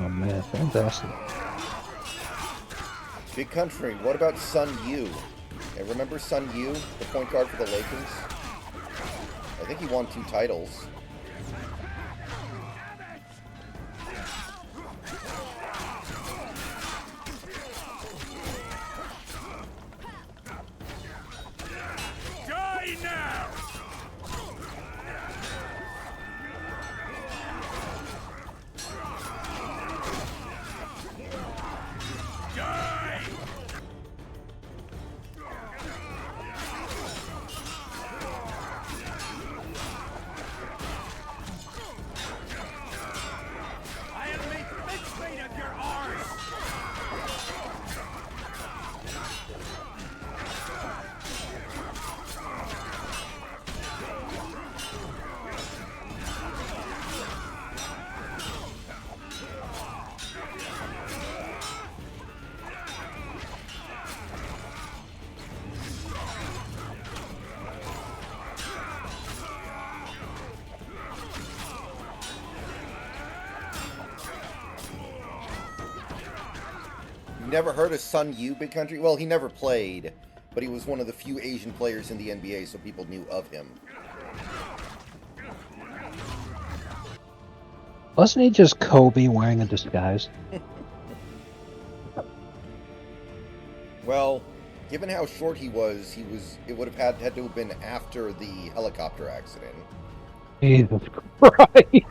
Oh man, fantastic. Big country, what about Sun Yu? Hey, remember Sun Yu, the point guard for the Lakers? think he won 2 titles. Die now! Die! I'll make mincemeat of your arse! Never heard of Sun Yu, Big Country? Well, he never played, but he was one of the few Asian players in the NBA, so people knew of him. Wasn't he just Kobe wearing a disguise? Well, given how short he was, it would have had to have been after the helicopter accident. Jesus Christ!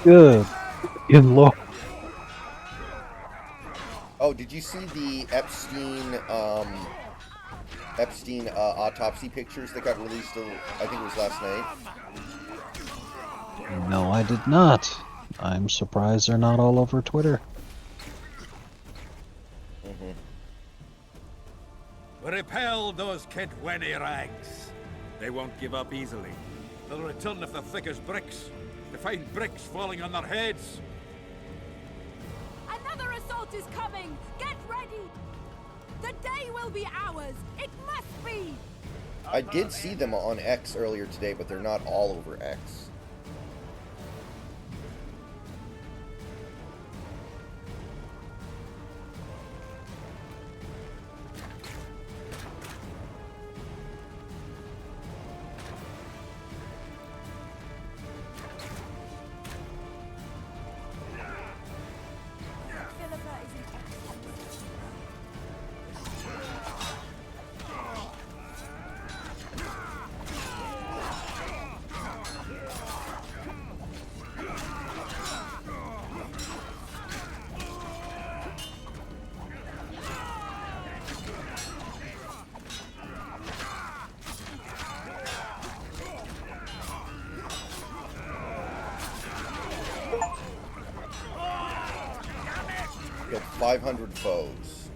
Good Lord. Oh, did you see the Epstein autopsy pictures that got released, I think it was last night? No, I did not. I'm surprised they're not all over Twitter. Repel those Kedweni rags. They won't give up easily. They'll return if they're thick as bricks. To find bricks falling on their heads. Another assault is coming! Get ready! The day will be ours! It must be! I did see them on X earlier today, but they're not all over X. Killed 500 foes.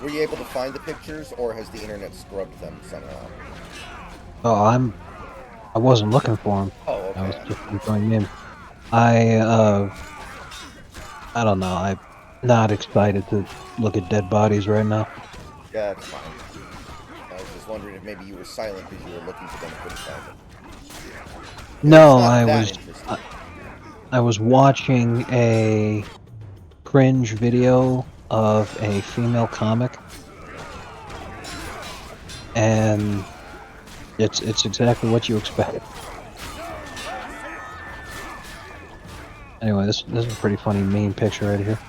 Were you able to find the pictures, or has the internet scrubbed them somehow? Oh, I wasn't looking for him. Oh, okay. I was just enjoying him. I don't know. I'm not excited to look at dead bodies right now. Yeah, that's fine. I was just wondering if maybe you were silent because you were looking for them and couldn't find them. No, It's not I that was. interesting. I was watching a cringe video of a female comic, and it's exactly what you expect. Anyway, this is a pretty funny meme picture right here.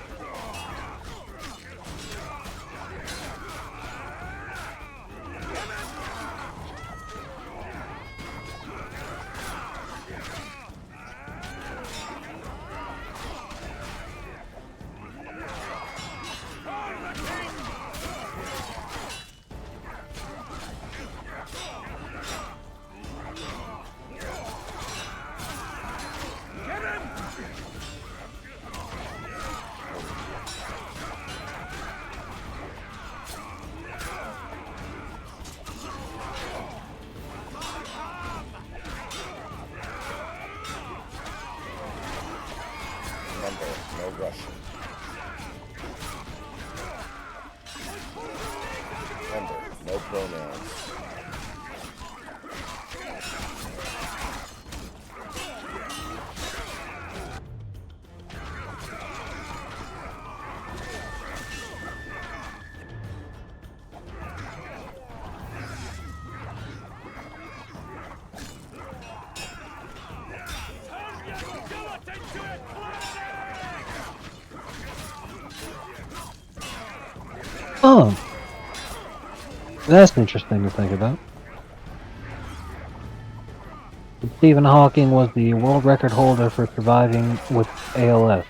Remember, no pronouns. Oh, that's interesting to think about. Stephen Hawking was the world record holder for surviving with ALS.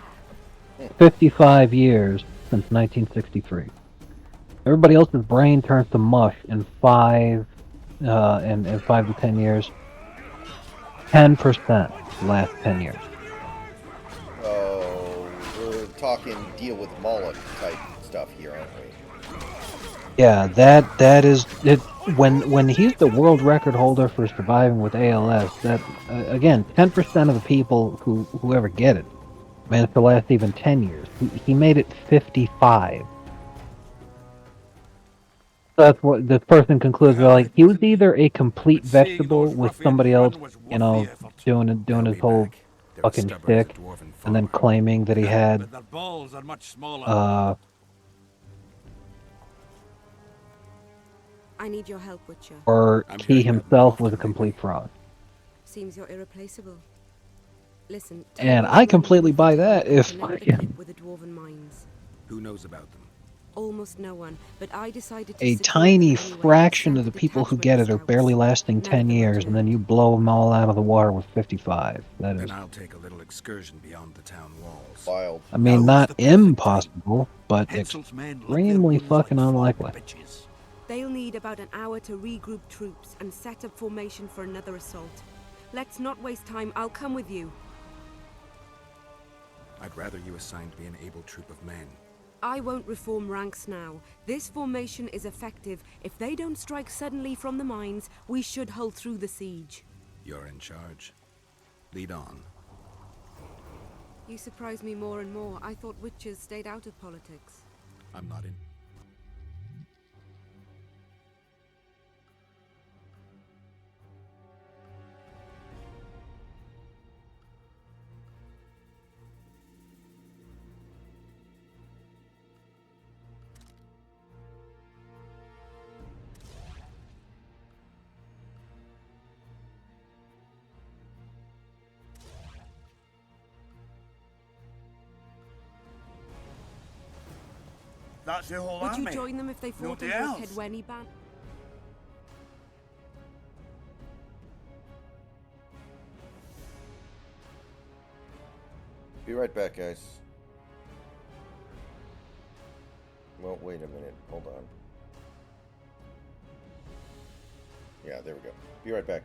55 years since 1963. Everybody else's brain turns to mush in 5 to 10 years. 10% last 10 years. Oh, we're talking deal with Moloch type stuff here, aren't we? Yeah, that is it. When he's the world record holder for surviving with ALS, that again, 10% of the people who ever get it manage to last even 10 years. He made it 55. So that's what this person concludes. They're like, he was either a complete vegetable with somebody else, you know, doing his whole fucking shtick, and then claiming that he had But their balls are much smaller. I need your help, Witcher. or he himself was a complete fraud. Seems you're irreplaceable. Listen, And I completely buy that if with the dwarven mines. Who knows about them? Almost no one, but I decided to a secure tiny them anyway and fraction sent of the a people who detachment get of it are scouts. barely lasting None 10 of them years, and returned. then you blow them all out of the water with 55. That is, Then I'll take a little excursion beyond the town walls. Wild. I mean, Now's not the perfect impossible, but Hensel's men lick their extremely wounds fucking like unlikely. farming bitches. They'll need about an hour to regroup troops and set up formation for another assault. Let's not waste time. I'll come with you. I'd rather you assigned me an able troop of men. I won't reform ranks now. This formation is effective. If they don't strike suddenly from the mines, we should hold through the siege. You're in charge. Lead on. You surprise me more and more. I thought witches stayed out of politics. I'm not in. That's the whole Would you army. join them if they fought Nobody under a else. Kedweni ban? Be right back, guys. Well, wait a minute. Hold on. Yeah, there we go. Be right back.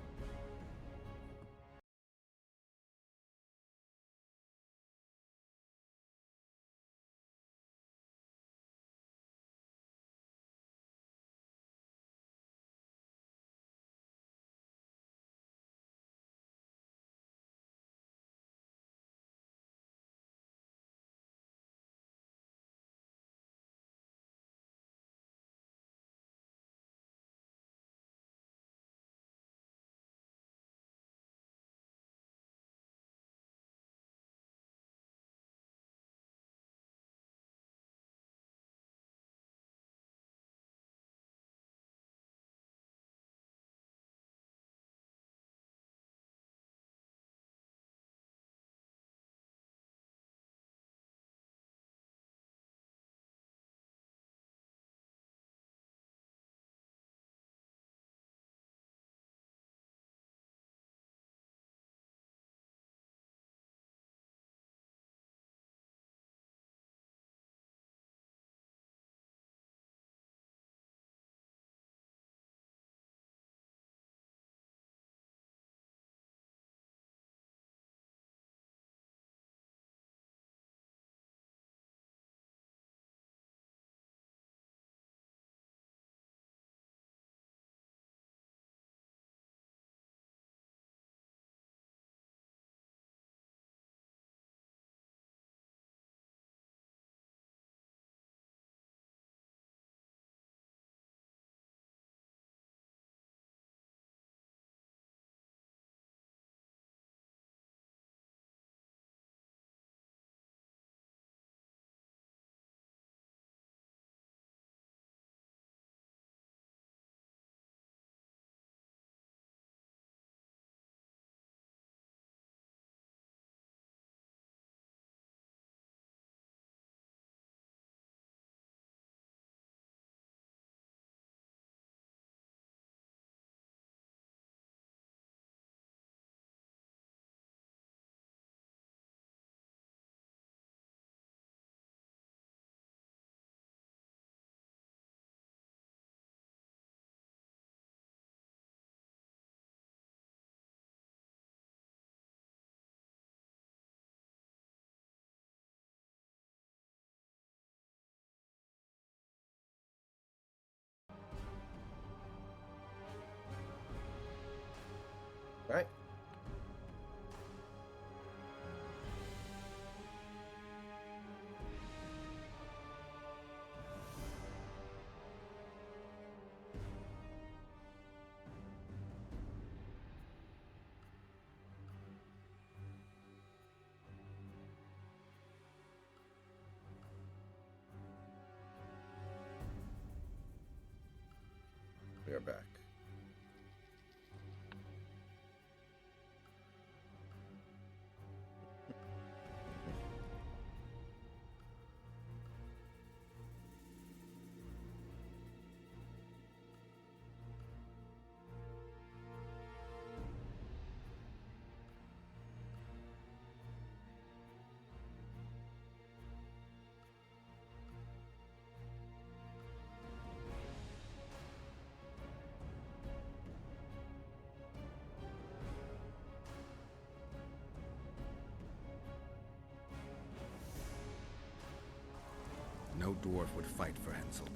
Right. We are back. No dwarf would fight for Henselt.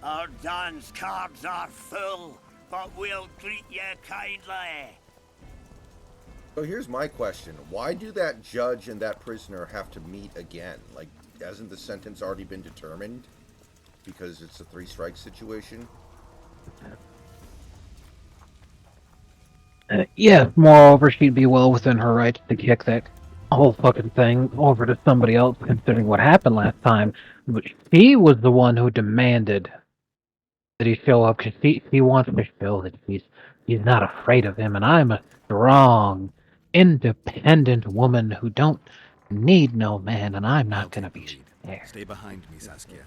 Our Don's carbs are full, but we'll treat you kindly. So here's my question. Why do that judge and that prisoner have to meet again? Like, hasn't the sentence already been determined? Because it's a 3-strike situation? Yeah, moreover, she'd be well within her rights to kick that whole fucking thing over to somebody else, considering what happened last time. But she was the one who demanded that he show up, because he wants to show that he's not afraid of him, and I'm a strong, independent woman who don't need no man, and I'm not gonna be scared. Stay behind me, Saskia.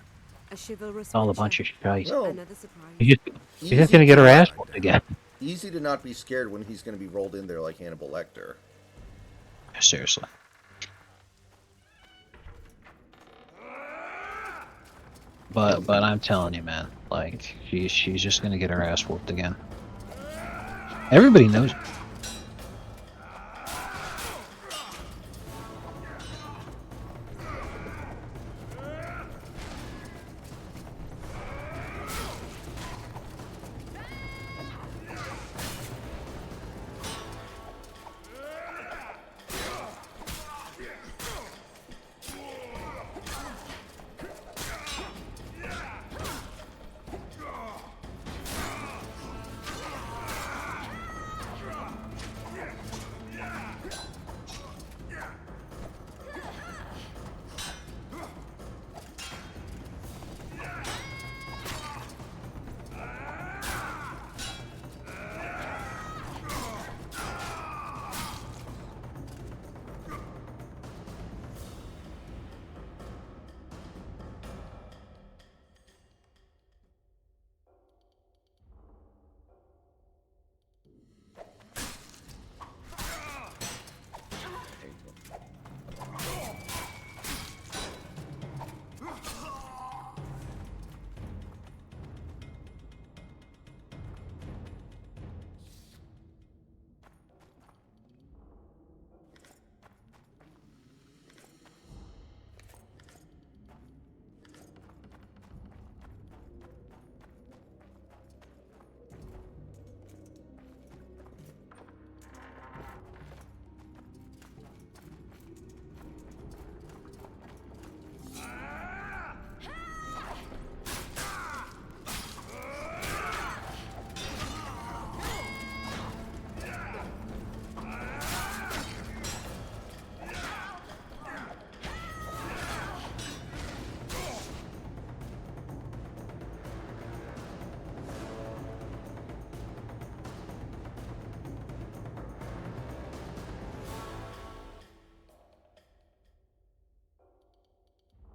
A chivalrous It's all a venture. bunch of shite. Well, Another surprise. She's just gonna get her ass whooped again. Easy to not be scared when he's going to be rolled in there like Hannibal Lecter. Seriously. But I'm telling you, man, like she's just gonna get her ass whooped again. Everybody knows.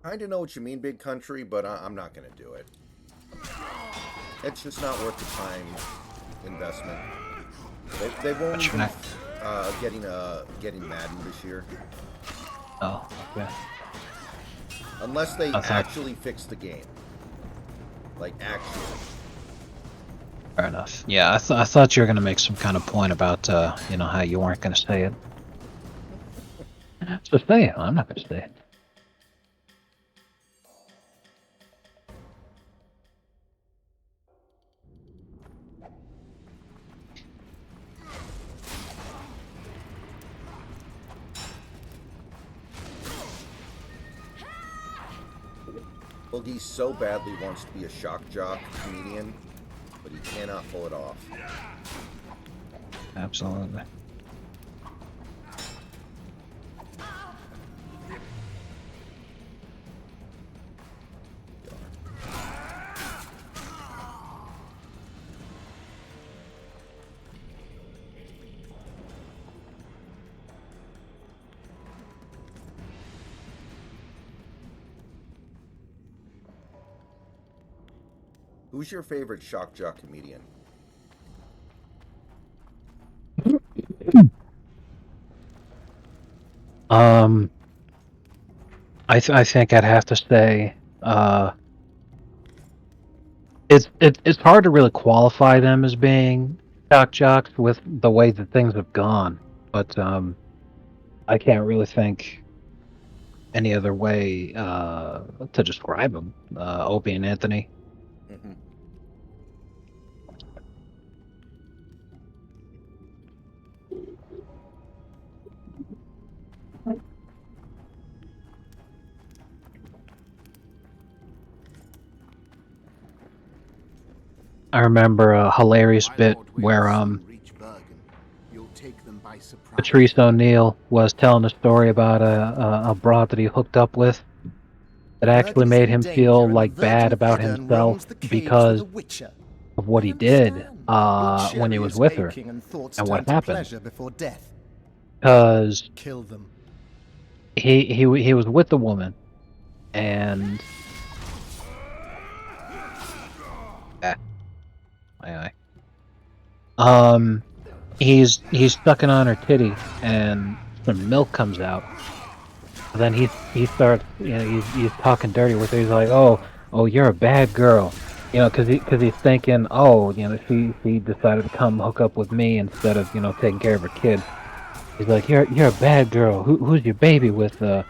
Kind of know what you mean, big country, but I'm not going to do it. It's just not worth the time investment. They won't even getting Madden this year. Oh, okay. Unless they I thought- actually fix the game. Like, actually. Fair enough. Yeah, I thought you were gonna make some kind of point about, you know, how you weren't gonna say it. So say it. I'm not gonna say it. Well, he so badly wants to be a shock jock comedian, but he cannot pull it off. Absolutely. Who's your favorite shock jock comedian? I think I'd have to say, it's hard to really qualify them as being shock jocks with the way that things have gone, but I can't really think any other way to describe them. Opie and Anthony. Mm-hmm. I remember a hilarious bit where Patrice O'Neill was telling a story about a broad that he hooked up with that actually made him feel like bad about himself because of what he did when he was with her and what happened. Because he was with the woman and he's sucking on her titty and some milk comes out. Then he starts, you know, he's talking dirty with her. He's like, oh, you're a bad girl, you know, because he's thinking, oh, you know, she decided to come hook up with me instead of, you know, taking care of her kid. He's like, you're a bad girl. Who's your baby with? You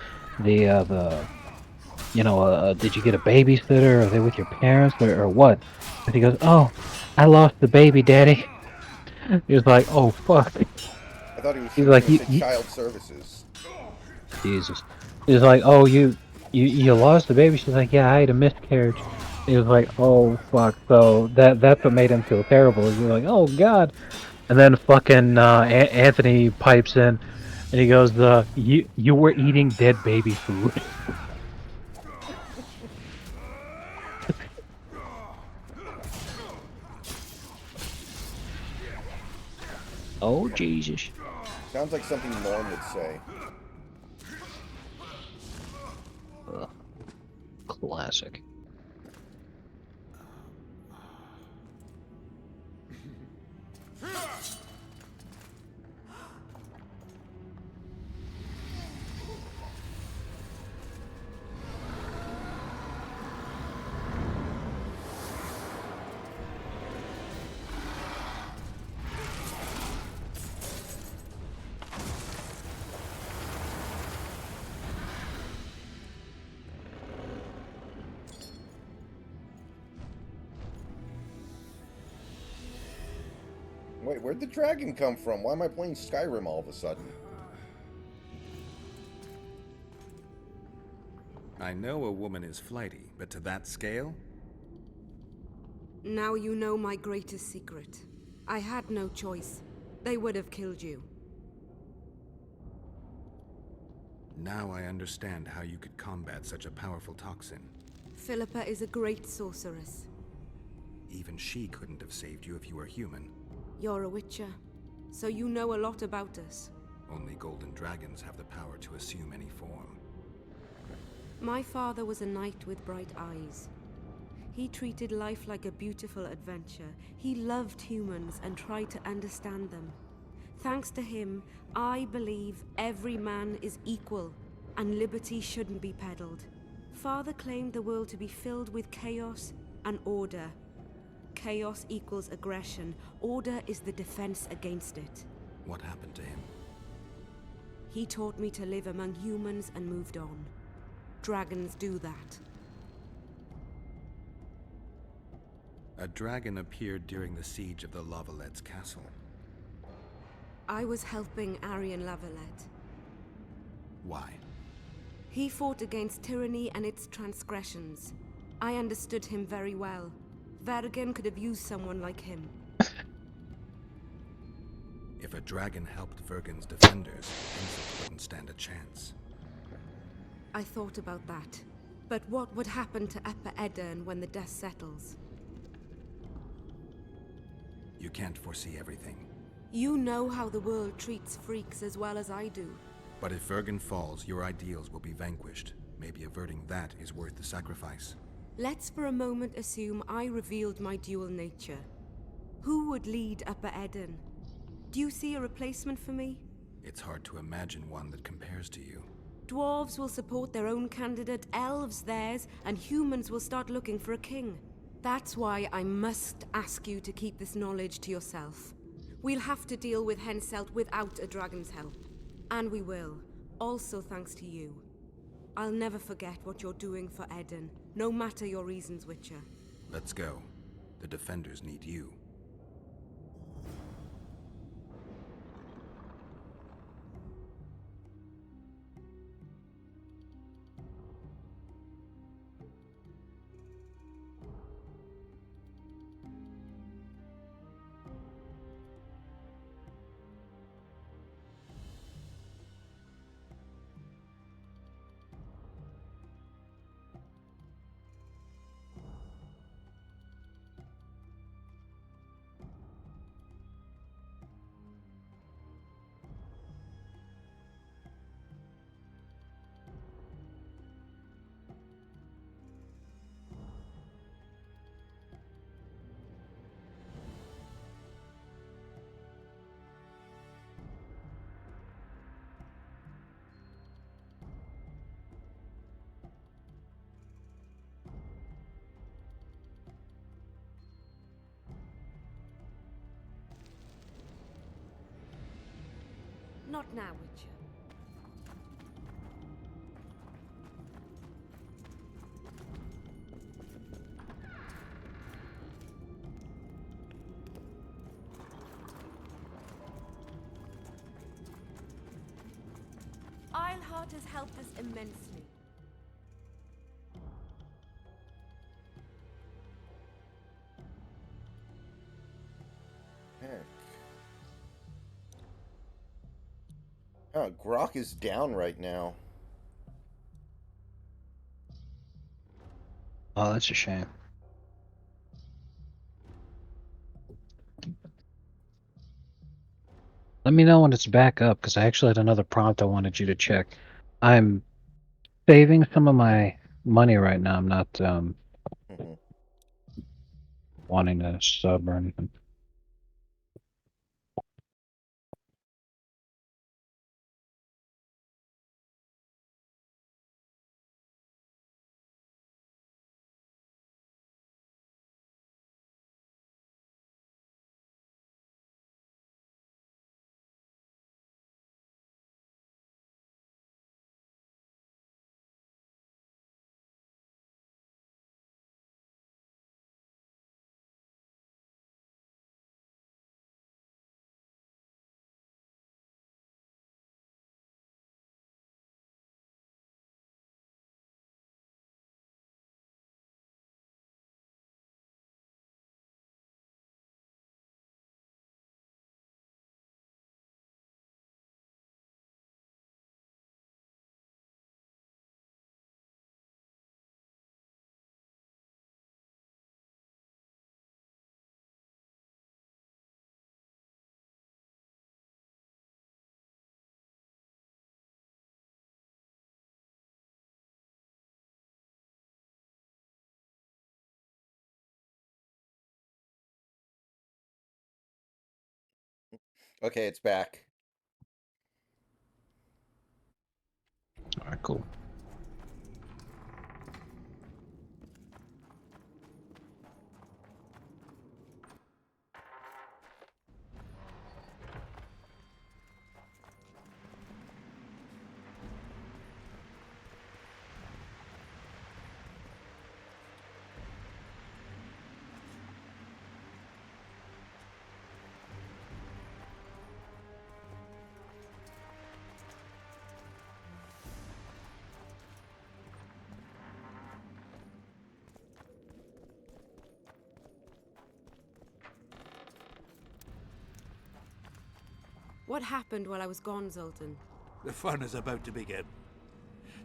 know, did you get a babysitter? Are they with your parents or what? And he goes, oh, I lost the baby, Daddy. He was like, oh fuck. I thought he was like, child services. Jesus. He was like, oh, you lost the baby? She's like, yeah, I had a miscarriage. He was like, oh fuck. So that's what made him feel terrible. He's like, oh god. And then fucking Anthony pipes in, and he goes, you were eating dead baby food. Oh Jesus. Sounds like something Norm would say. Classic. Wait, where'd the dragon come from? Why am I playing Skyrim all of a sudden? I know a woman is flighty, but to that scale? Now you know my greatest secret. I had no choice. They would have killed you. Now I understand how you could combat such a powerful toxin. Philippa is a great sorceress. Even she couldn't have saved you if you were human. You're a witcher, so you know a lot about us. Only golden dragons have the power to assume any form. My father was a knight with bright eyes. He treated life like a beautiful adventure. He loved humans and tried to understand them. Thanks to him, I believe every man is equal. and liberty shouldn't be peddled. Father claimed the world to be filled with chaos and order. Chaos equals aggression. Order is the defense against it. What happened to him? He taught me to live among humans and moved on. Dragons do that. A dragon appeared during the siege of the Lavalettes castle. I was helping Arian Lavalette. Why? He fought against tyranny and its transgressions. I understood him very well. Vergen could have used someone like him. If a dragon helped Vergen's defenders, Henselt wouldn't stand a chance. I thought about that. But what would happen to Upper Edirn when the dust settles? You can't foresee everything. You know how the world treats freaks as well as I do. But if Vergen falls, your ideals will be vanquished. Maybe averting that is worth the sacrifice. Let's for a moment assume I revealed my dual nature. Who would lead Upper Edirn? Do you see a replacement for me? It's hard to imagine one that compares to you. Dwarves will support their own candidate, elves theirs, and humans will start looking for a king. That's why I must ask you to keep this knowledge to yourself. We'll have to deal with Henselt without a dragon's help. And we will, also thanks to you. I'll never forget what you're doing for Edirn, no matter your reasons, Witcher. Let's go. The defenders need you. Not now, Witcher. Eilhart has helped us immensely. Heck. Oh, Grok is down right now. Oh, that's a shame. Let me know when it's back up, because I actually had another prompt I wanted you to check. I'm saving some of my money right now. I'm not wanting to sub or anything. Okay, it's back. Alright, cool. What happened while I was gone, Zoltan? The fun is about to begin.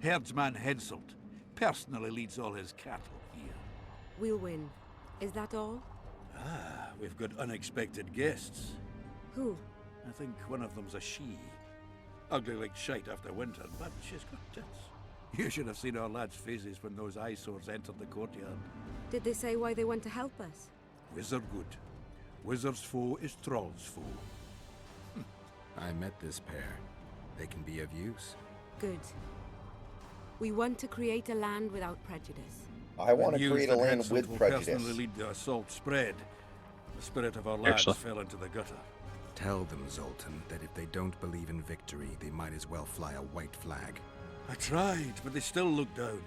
Herdsman Henselt personally leads all his cattle here. We'll win. Is that all? Ah, we've got unexpected guests. Who? I think one of them's a she. Ugly like shite after winter, but she's got tits. You should have seen our lads' faces when those eyesores entered the courtyard. Did they say why they went to help us? Wizard good. Wizard's foe is Troll's foe. I met this pair. They can be of use. Good. We want to create a land without prejudice. I want to News create a that land Henselt with will prejudice. personally lead the assault spread. The spirit of our lads Excellent. fell into the gutter. Tell them, Zoltan, that if they don't believe in victory, they might as well fly a white flag. I tried, but they still looked down.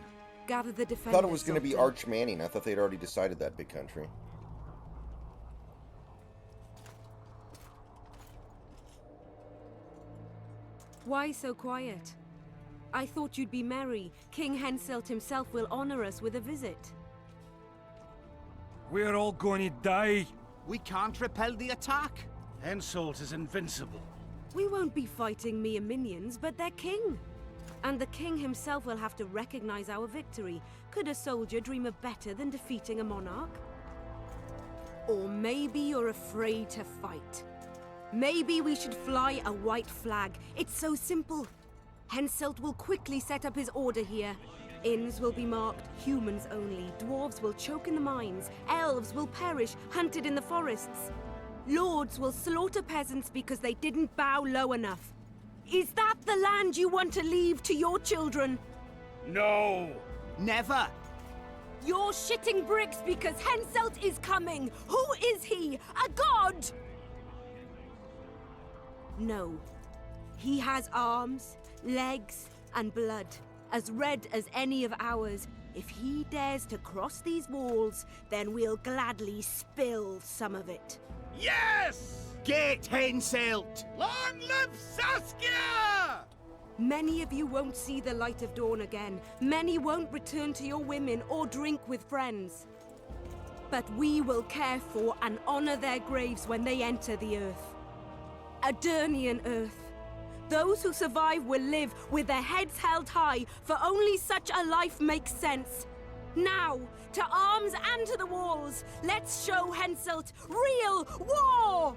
Gather the I defenders. thought it was going to be Zoltan. Arch Manning. I thought they'd already decided that, Big Country. Why so quiet? I thought you'd be merry. King Henselt himself will honor us with a visit. We're all going to die. We can't repel the attack. Henselt is invincible. We won't be fighting mere minions, but their king. And the king himself will have to recognize our victory. Could a soldier dream of better than defeating a monarch? Or maybe you're afraid to fight. Maybe we should fly a white flag. It's so simple. Henselt will quickly set up his order here. Inns will be marked humans only. Dwarves will choke in the mines. Elves will perish, hunted in the forests. Lords will slaughter peasants because they didn't bow low enough. Is that the land you want to leave to your children? No! Never! You're shitting bricks because Henselt is coming! Who is he? A god? No. He has arms, legs, and blood, as red as any of ours. If he dares to cross these walls, then we'll gladly spill some of it. Yes! Get Henselt! Long live Saskia! Many of you won't see the light of dawn again. Many won't return to your women or drink with friends. But we will care for and honor their graves when they enter the earth. Adernian earth. Those who survive will live with their heads held high, for only such a life makes sense. Now, to arms and to the walls, let's show Henselt real war!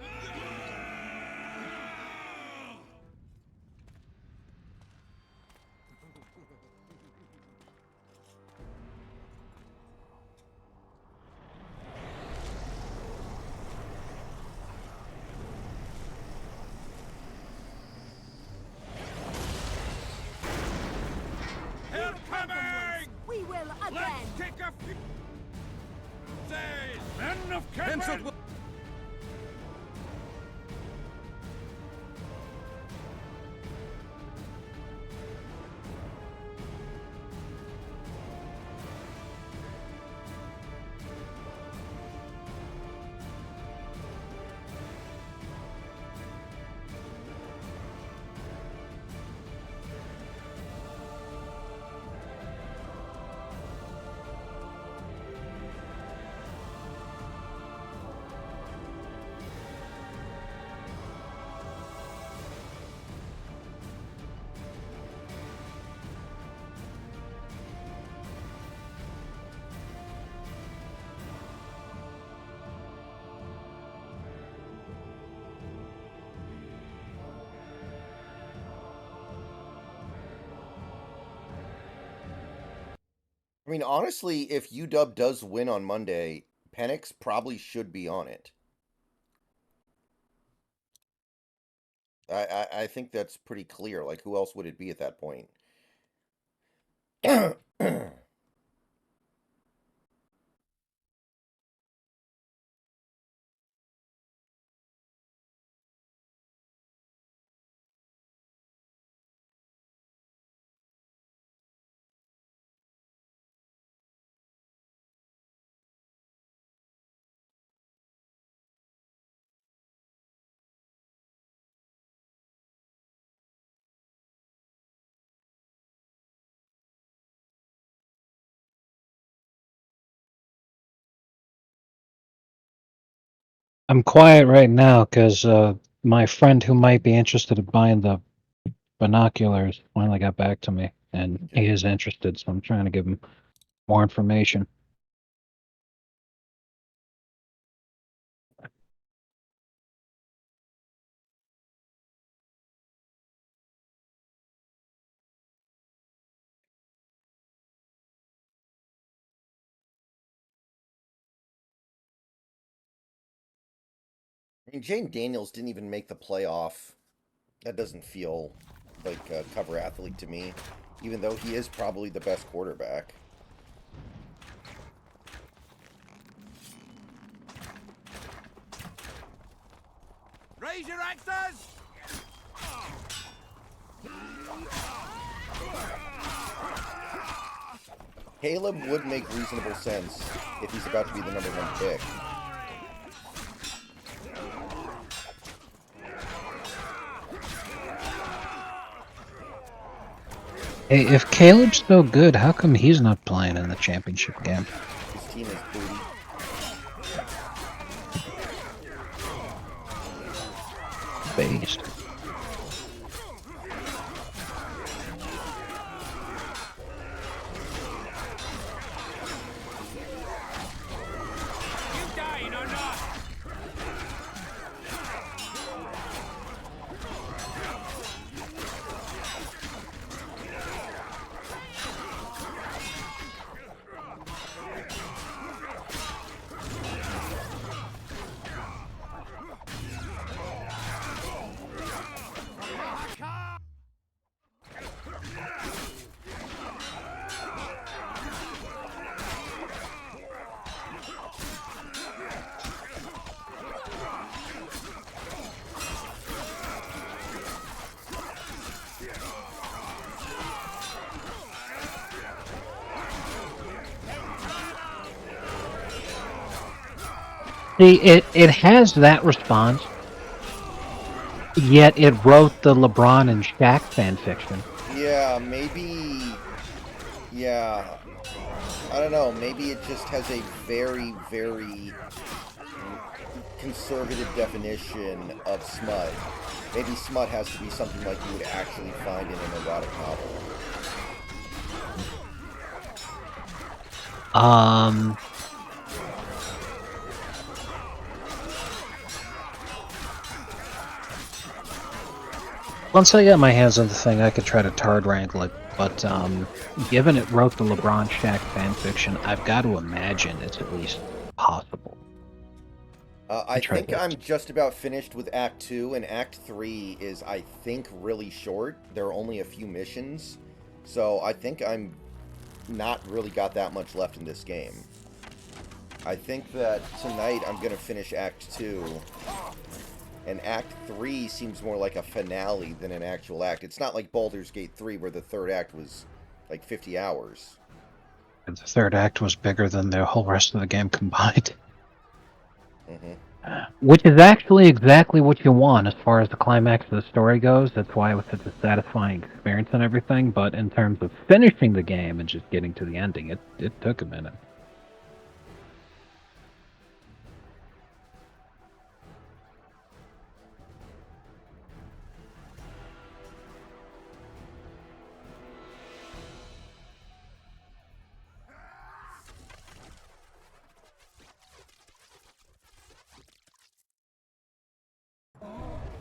They're coming! We will again! Let's take a few days! Men of Kenwood! I mean, honestly, if UW does win on Monday, Penix probably should be on it. I think that's pretty clear. Like, who else would it be at that point? I'm quiet right now because my friend who might be interested in buying the binoculars finally got back to me, and he is interested, so I'm trying to give him more information. I mean, Jane Daniels didn't even make the playoff. That doesn't feel like a cover athlete to me, even though he is probably the best quarterback. Raise your axes! Caleb would make reasonable sense if he's about to be the #1 pick. Hey, if Caleb's so good, how come he's not playing in the championship game? His team is booty. Based. See, it has that response, yet it wrote the LeBron and Shaq fanfiction. Yeah, maybe... Yeah. I don't know. Maybe it just has a very, very conservative definition of smut. Maybe smut has to be something like you would actually find in an erotic novel. Once I get my hands on the thing, I could try to tard wrangle it, but given it wrote the LeBron Shaq fanfiction, I've got to imagine it's at least possible. I think I'm just about finished with Act 2, and Act 3 is, I think, really short. There are only a few missions, so I think I'm not really got that much left in this game. I think that tonight I'm going to finish Act 2, and Act 3 seems more like a finale than an actual act. It's not like Baldur's Gate 3, where the third act was like 50 hours. And the third act was bigger than the whole rest of the game combined. Which is actually exactly what you want as far as the climax of the story goes. That's why it was such a satisfying experience and everything, but in terms of finishing the game and just getting to the ending, it took a minute.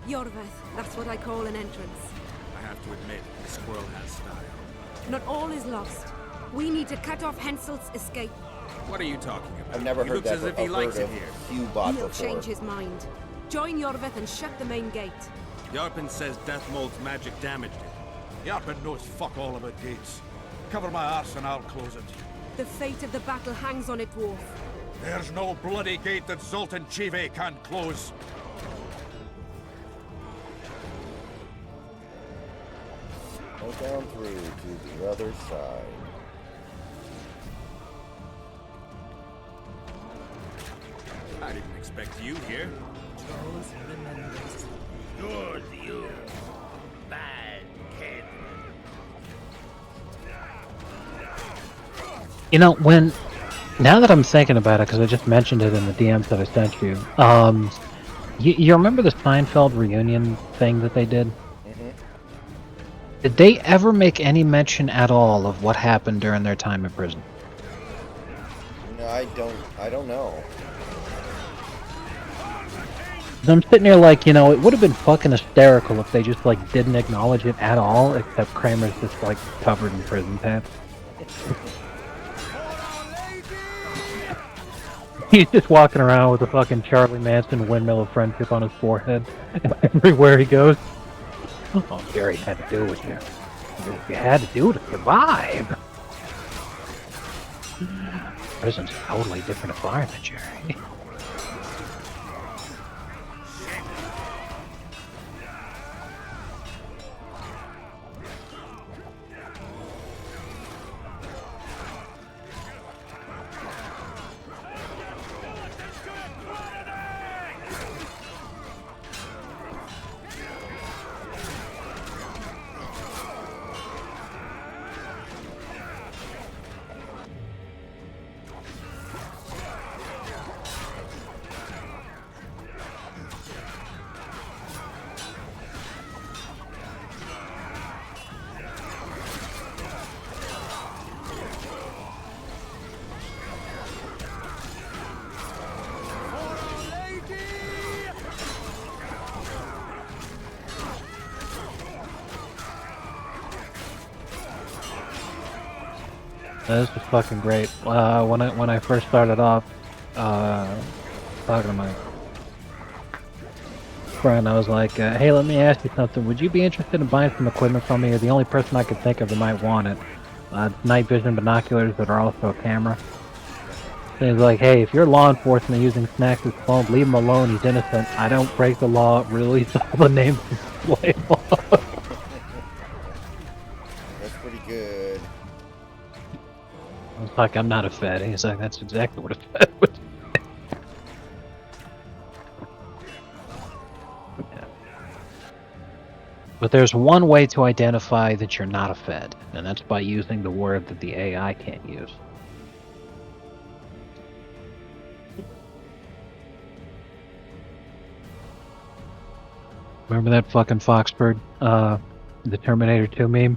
Yorveth, that's what I call an entrance. I have to admit, the squirrel has style. Not all is lost. We need to cut off Henselt's escape. What are you talking about? I've never He heard looks that as if he likes it here. Hugh-bot He'll before. change his mind. Join Yorveth and shut the main gate. Yarpen says Death Mold's magic damaged it. Yarpen knows fuck all about gates. cover my arse and I'll close it. The fate of the battle hangs on it, dwarf. There's no bloody gate that Zoltan Chive can't close. Go down through to the other side. I didn't expect you here. Good, you. Bad kid. You know, now that I'm thinking about it, because I just mentioned it in the DMs that I sent you, you remember the Seinfeld reunion thing that they did? Mm-hmm. Did they ever make any mention at all of what happened during their time in prison? No, I don't know. I'm sitting here like, you know, it would have been fucking hysterical if they just, like, didn't acknowledge it at all, except Kramer's just, like, covered in prison tabs. He's just walking around with a fucking Charlie Manson windmill of friendship on his forehead everywhere he goes. Oh, Jerry had to do it here. You had to do it to survive. Prison's a totally different environment, Jerry. This was fucking great. When I first started off, talking to my friend, I was like, "Hey, let me ask you something. Would you be interested in buying some equipment from me? You're the only person I could think of that might want it. Night vision binoculars that are also a camera." And he's like, "Hey, if you're law enforcement using Snacks' phone, leave him alone. He's innocent. I don't break the law. Release all the names and display law." That's pretty good. I was like, "I'm not a Fed." He's like, "That's exactly what a Fed would do." Yeah. But there's one way to identify that you're not a Fed, and that's by using the word that the AI can't use. Remember that fucking Foxbird, the Terminator 2 meme?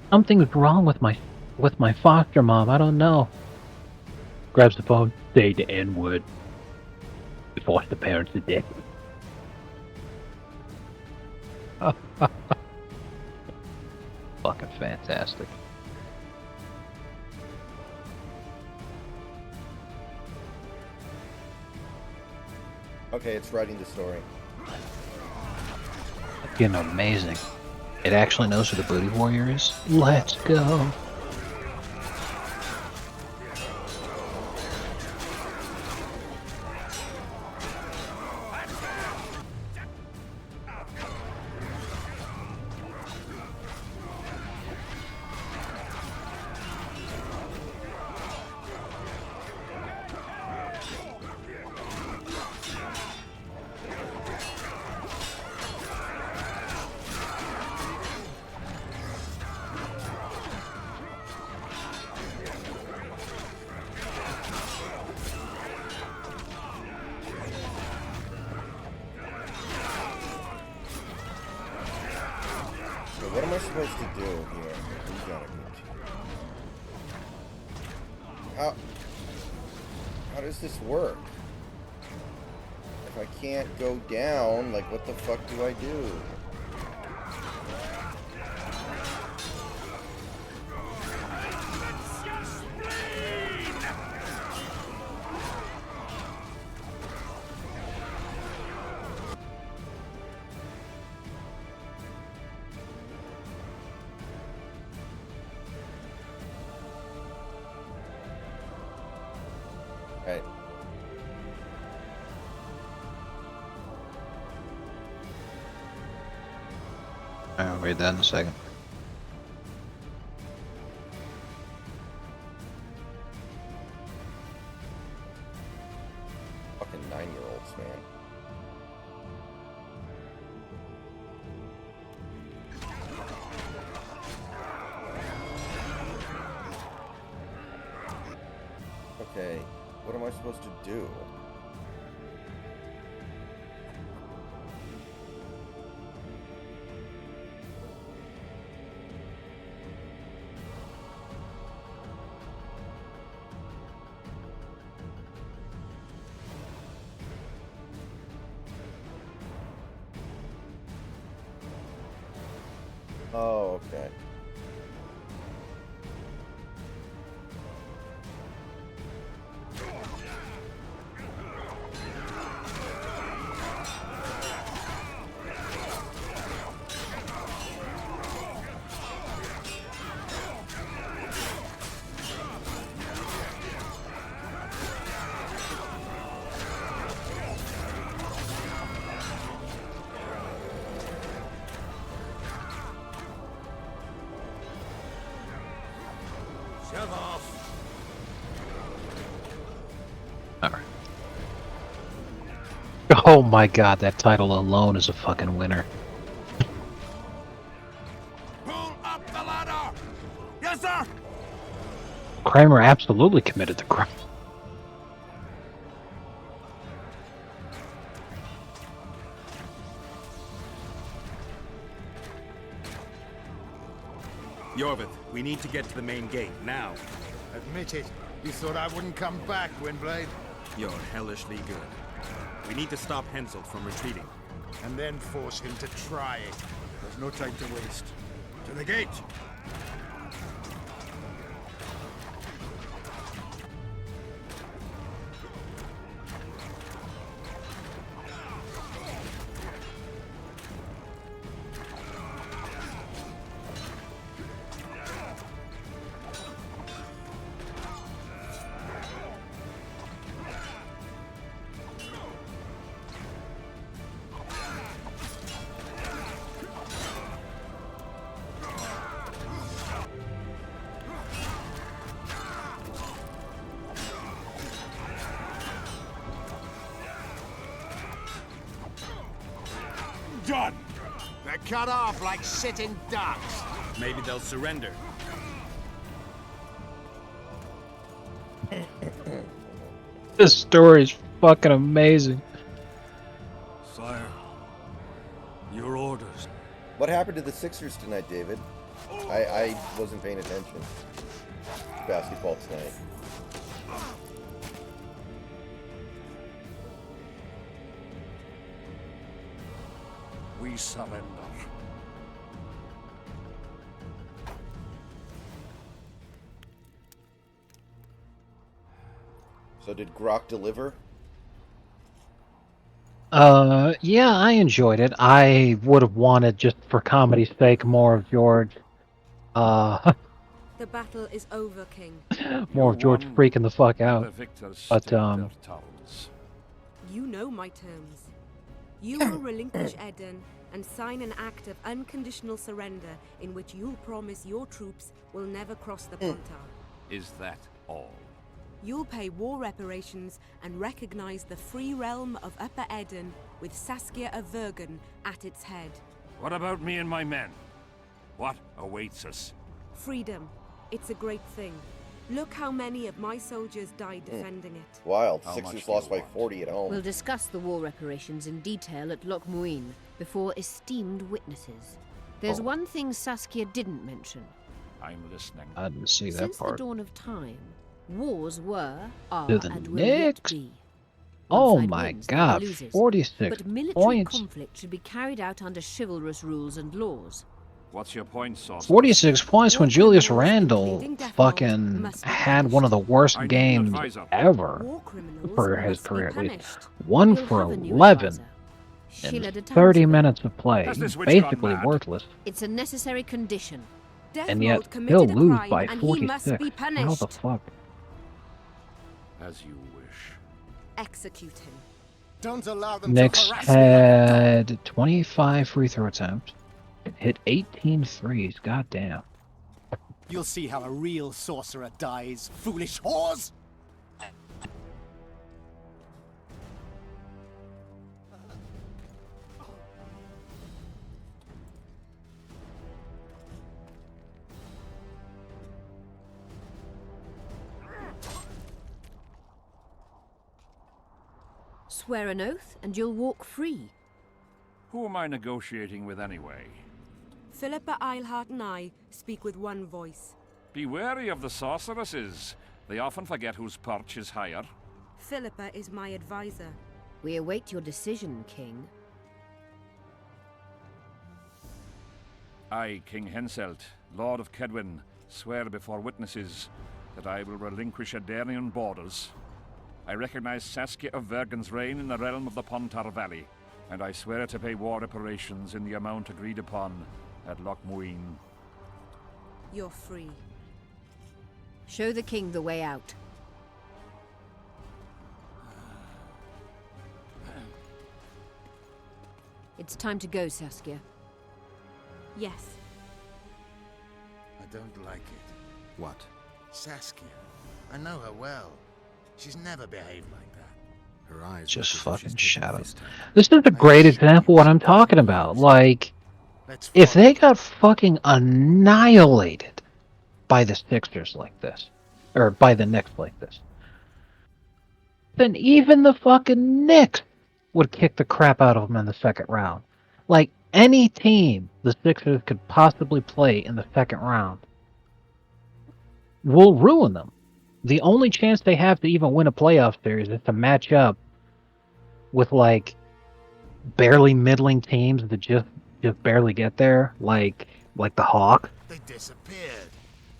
Something's wrong with my foster mom. I don't know. Grabs the phone. Say the N-word. The foster parents are dead. Fucking fantastic. Okay, it's writing the story. Fucking amazing. It actually knows who the booty warrior is. Let's go. What am I supposed to do here? We gotta go. How does this work? If I can't go down, like, what the fuck do I do? I'll read that in a second. Fucking 9-year-olds, man. Okay, what am I supposed to do? Oh, okay. Shove off. Alright. Oh my god, that title alone is a fucking winner. Pull up the ladder! Yes, sir! Kramer absolutely committed the crime. Yorvith, we need to get to the main gate, now. Admit it. You thought I wouldn't come back, Windblade? You're hellishly good. We need to stop Henselt from retreating. And then force him to try it. There's no time to waste. To the gate! Done! They're cut off like sitting ducks. Maybe they'll surrender. This story is fucking amazing. Sire, your orders. What happened to the Sixers tonight, David? I wasn't paying attention. Basketball tonight. We surrender. So did Grok deliver? Yeah, I enjoyed it. I would have wanted, just for comedy's sake, more of George. The battle is over, King. More of George freaking the fuck out. But, You know my terms. You will relinquish Eden and sign an act of unconditional surrender in which you'll promise your troops will never cross the Pontar. Is that all? You'll pay war reparations and recognize the free realm of Upper Eden with Saskia of Vergen at its head. What about me and my men? What awaits us? Freedom. It's a great thing. Look how many of my soldiers died defending it. Wild. How Sixers much do lost you by 40 at home. We'll discuss the war reparations in detail at Loch Muin before esteemed witnesses. There's one thing Saskia didn't mention. I'm listening. I didn't see that Since part. the dawn of time, wars were, are, To the and will yet next. be. Oh One side my wins, the god, other loses. 46 But military points. conflict should be carried out under chivalrous rules and laws. What's your point, Sauce? 46 points when War Julius criminals Randle including death fucking must be had one of the worst I need an games advisor. ever War criminals for his must be career, at least. punished. 1 You'll for have a new 11 advisor. in Sheila de 30 Townsville. minutes of play. Has this witch gone Basically mad? worthless. It's a necessary condition. Death And yet Lord he'll committed a lose crime by and he must 46. be How punished. the fuck? As you wish. Execute him. Don't allow them Knicks to harass me. had 25 free throw attempts. Hit 18 threes, goddamn. You'll see how a real sorcerer dies, foolish whores! Swear an oath, and you'll walk free. Who am I negotiating with anyway? Philippa Eilhart and I speak with one voice. Be wary of the sorceresses. They often forget whose perch is higher. Philippa is my advisor. We await your decision, King. I, King Henselt, Lord of Kedwen, swear before witnesses that I will relinquish Adarian borders. I recognize Saskia of Vergen's reign in the realm of the Pontar Valley, and I swear to pay war reparations in the amount agreed upon at Loch Muin. You're free. Show the king the way out. It's time to go, Saskia. Yes. I don't like it. What? Saskia. I know her well. She's never behaved like that. Her eyes Just look as if fucking she's taken shadows. fist time. This is a great example of what I'm talking about. Like, if they got fucking annihilated by the Sixers like this, or by the Knicks like this, then even the fucking Knicks would kick the crap out of them in the second round. Like, any team the Sixers could possibly play in the second round will ruin them. The only chance they have to even win a playoff series is to match up with, like, barely middling teams that just barely get there, like the Hawks. They disappeared.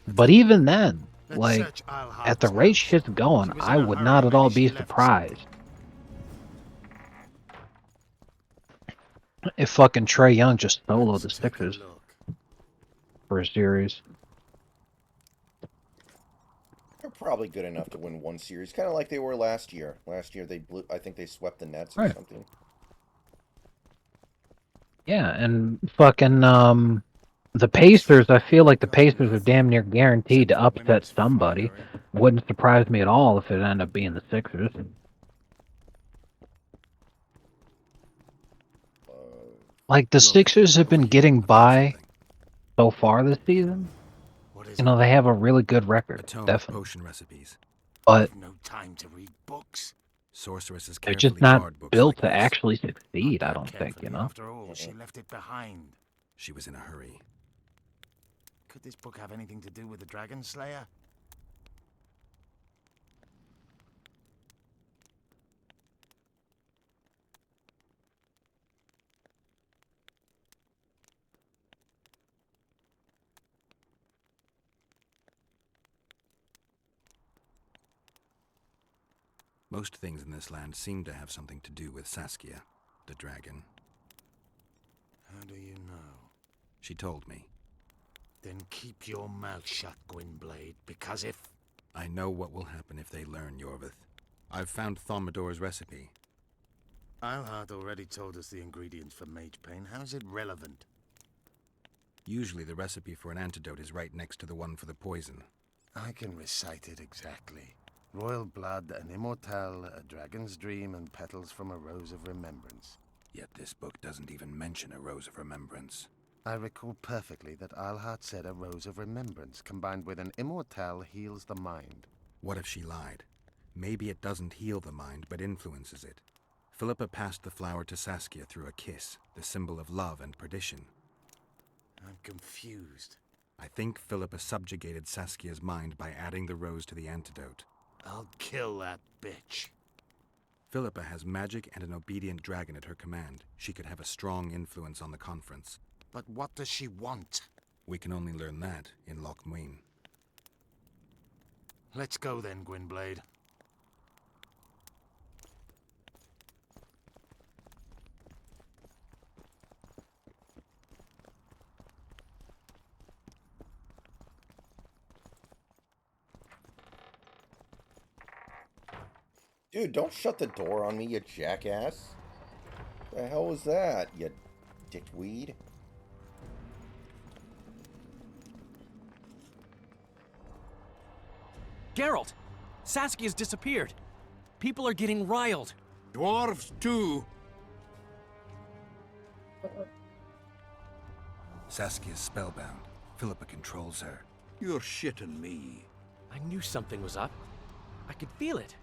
But even then, Let's like, search Eilhart's at the rate house. shit's going, She was I in a would hurry not at when all she be left surprised if fucking Trae Young just soloed the Sixers for a series. They're probably good enough to win one series, kind of like they were last year. Last year they blew. I think they swept the Nets or Right. something. Yeah, and fucking the Pacers, I feel like the Pacers are damn near guaranteed to upset somebody. Wouldn't surprise me at all if it ended up being the Sixers. Like, the Sixers have been getting by so far this season. You know, they have a really good record, definitely. Potion recipes. But No time to read books. Sorceresses they're carefully just not guard books built like to this. actually succeed, I don't think, you Carefully, know? After all, she left it behind. She was in a hurry. Could this book have anything to do with the Dragon Slayer? Most things in this land seem to have something to do with Saskia, the dragon. How do you know? She told me. Then keep your mouth shut, Gwynblade, because if... I know what will happen if they learn Yorvith. I've found Thaumadour's recipe. Eilhart already told us the ingredients for Mage Pain. How's it relevant? Usually the recipe for an antidote is right next to the one for the poison. I can recite it exactly. Royal blood, an immortal, a dragon's dream, and petals from a rose of remembrance. Yet this book doesn't even mention a rose of remembrance. I recall perfectly that Eilhart said a rose of remembrance combined with an immortal heals the mind. What if she lied? Maybe it doesn't heal the mind, but influences it. Philippa passed the flower to Saskia through a kiss, the symbol of love and perdition. I'm confused. I think Philippa subjugated Saskia's mind by adding the rose to the antidote. I'll kill that bitch. Philippa has magic and an obedient dragon at her command. She could have a strong influence on the conference. But what does she want? We can only learn that in Loch Muin. Let's go then, Gwynblade. Dude, don't shut the door on me, you jackass. The hell was that, you dickweed? Geralt! Saskia's disappeared. People are getting riled. Dwarves, too. Saskia's spellbound. Philippa controls her. You're shitting me. I knew something was up. I could feel it.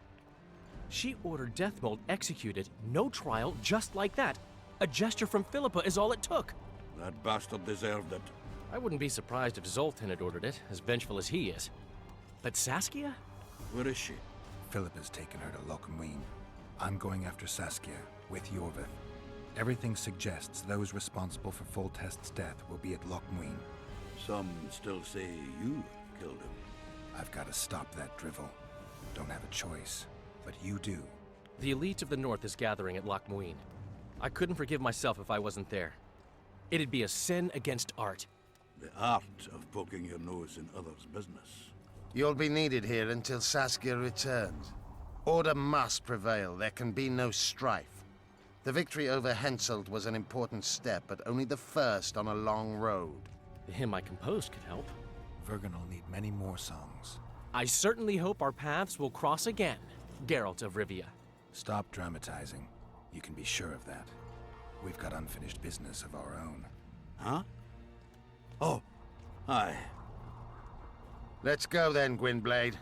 She ordered Deathmold executed, no trial, just like that. A gesture from Philippa is all it took. That bastard deserved it. I wouldn't be surprised if Zoltan had ordered it, as vengeful as he is. But Saskia? Where is she? Philippa's taken her to Loch Muin. I'm going after Saskia, with Yorvith. Everything suggests those responsible for Foltest's death will be at Loch Muin. Some still say you killed him. I've got to stop that drivel. Don't have a choice, but you do. The elite of the North is gathering at Loch Muin. I couldn't forgive myself if I wasn't there. It'd be a sin against art. The art of poking your nose in others' business. You'll be needed here until Saskia returns. Order must prevail. There can be no strife. The victory over Henselt was an important step, but only the first on a long road. The hymn I composed could help. Vergen will need many more songs. I certainly hope our paths will cross again, Geralt of Rivia. Stop dramatizing. You can be sure of that. We've got unfinished business of our own. Huh? Oh, aye. Let's go then, Gwynblade.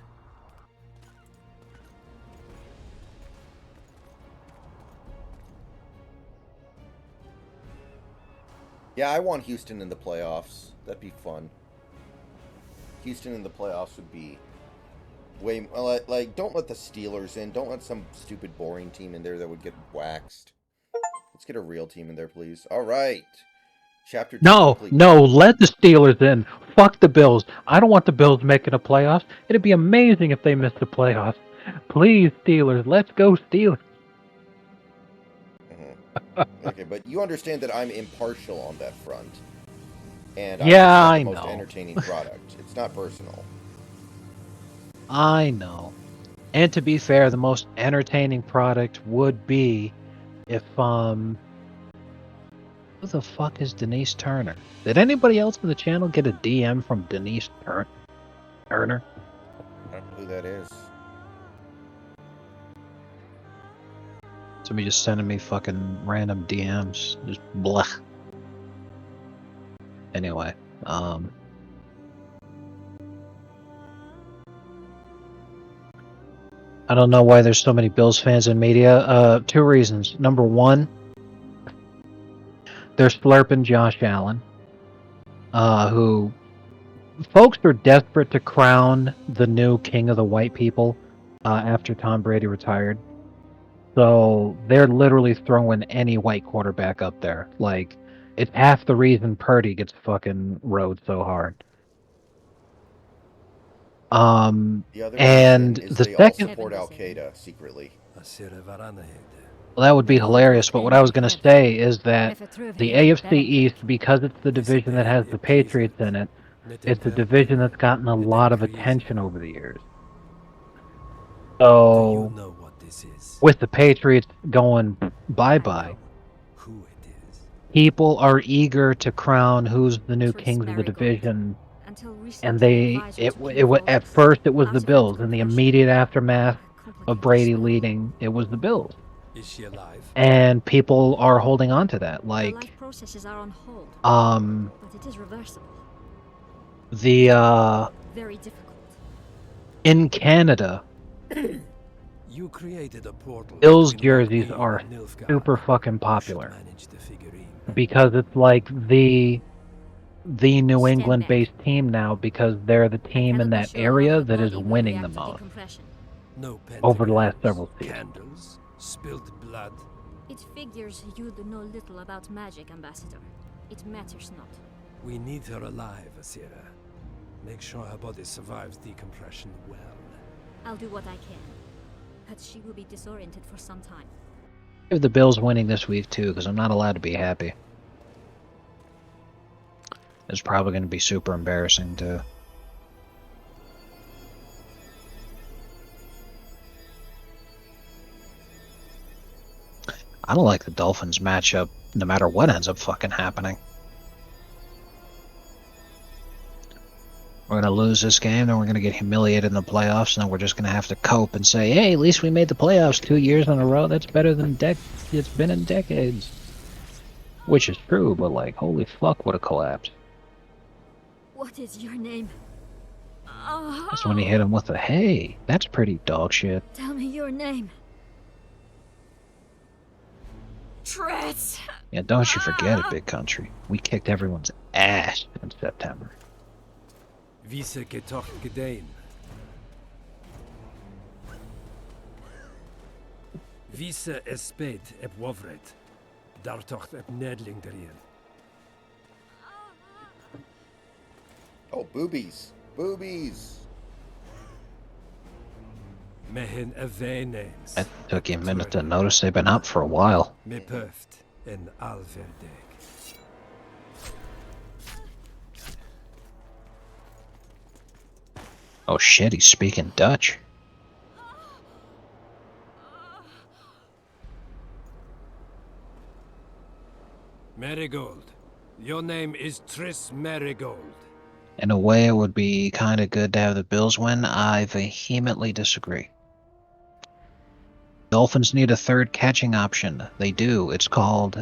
Yeah, I want Houston in the playoffs. That'd be fun. Houston in the playoffs would be way... Like, don't let the Steelers in. Don't let some stupid, boring team in there that would get waxed. Let's get a real team in there, please. All right. Chapter 2 complete. No, let the Steelers in. Fuck the Bills. I don't want the Bills making the playoffs. It'd be amazing if they missed the playoffs. Please, Steelers. Let's go, Steelers. Okay, but you understand that I'm impartial on that front. And Yeah, I I think it's the most know. entertaining product. It's not personal. I know. And to be fair, the most entertaining product would be if, who the fuck is Denise Turner? Did anybody else in the channel get a DM from Denise Turner? I don't know who that is. Somebody just sending me fucking random DMs. Just blah. Anyway, I don't know why there's so many Bills fans in media. Two reasons. Number one, they're slurping Josh Allen, who folks are desperate to crown the new king of the white people after Tom Brady retired. So they're literally throwing any white quarterback up there. Like, it's half the reason Purdy gets fucking rode so hard. The other And reason is the they second, all support Al Qaeda secretly. well, that would be hilarious. But what I was going to say is that the AFC East, because it's the division that has the Patriots in it, it's a division that's gotten a lot of attention over the years. So, with the Patriots going bye-bye, people are eager to crown who's the new kings of the division. And at first it was the Bills. In the immediate aftermath of Brady leading, it was the Bills. Is she alive? And people are holding on to that. Like, Life processes are on hold, but it is reversible. Very difficult. In Canada, You created a portal. Bills jerseys are super fucking popular because it's like the New England-based team now, because they're the team in that area that is winning the most No over the last several seasons. candles, spilled blood. It figures you do know little about magic, Ambassador. It matters not. We need her alive, Asira. Make sure her body survives decompression well. I'll do what I can. But she will be disoriented for some time. I have the Bills winning this week too, because I'm not allowed to be happy. It's probably going to be super embarrassing too. I don't like the Dolphins matchup, no matter what ends up fucking happening. We're gonna lose this game, then we're gonna get humiliated in the playoffs, and then we're just gonna have to cope and say, hey, at least we made the playoffs 2 years in a row. That's better than it's been in decades. Which is true, but like, holy fuck, what a collapse. What is your name? That's when he hit him with a, hey, that's pretty dog shit. Tell me your name. Tris! Yeah, don't you forget it, big country. We kicked everyone's ass in September. Vise getocht gedein. Vise esped ep wovret. Dartocht ep nedling derien. Oh, boobies. Boobies. Mehen avenames. It took you a minute to notice they've been up for a while. Me pöft en alverdeg. Oh shit, he's speaking Dutch. Marigold. Your name is Tris Marigold. In a way, it would be kind of good to have the Bills win. I vehemently disagree. Dolphins need a third catching option. They do. It's called,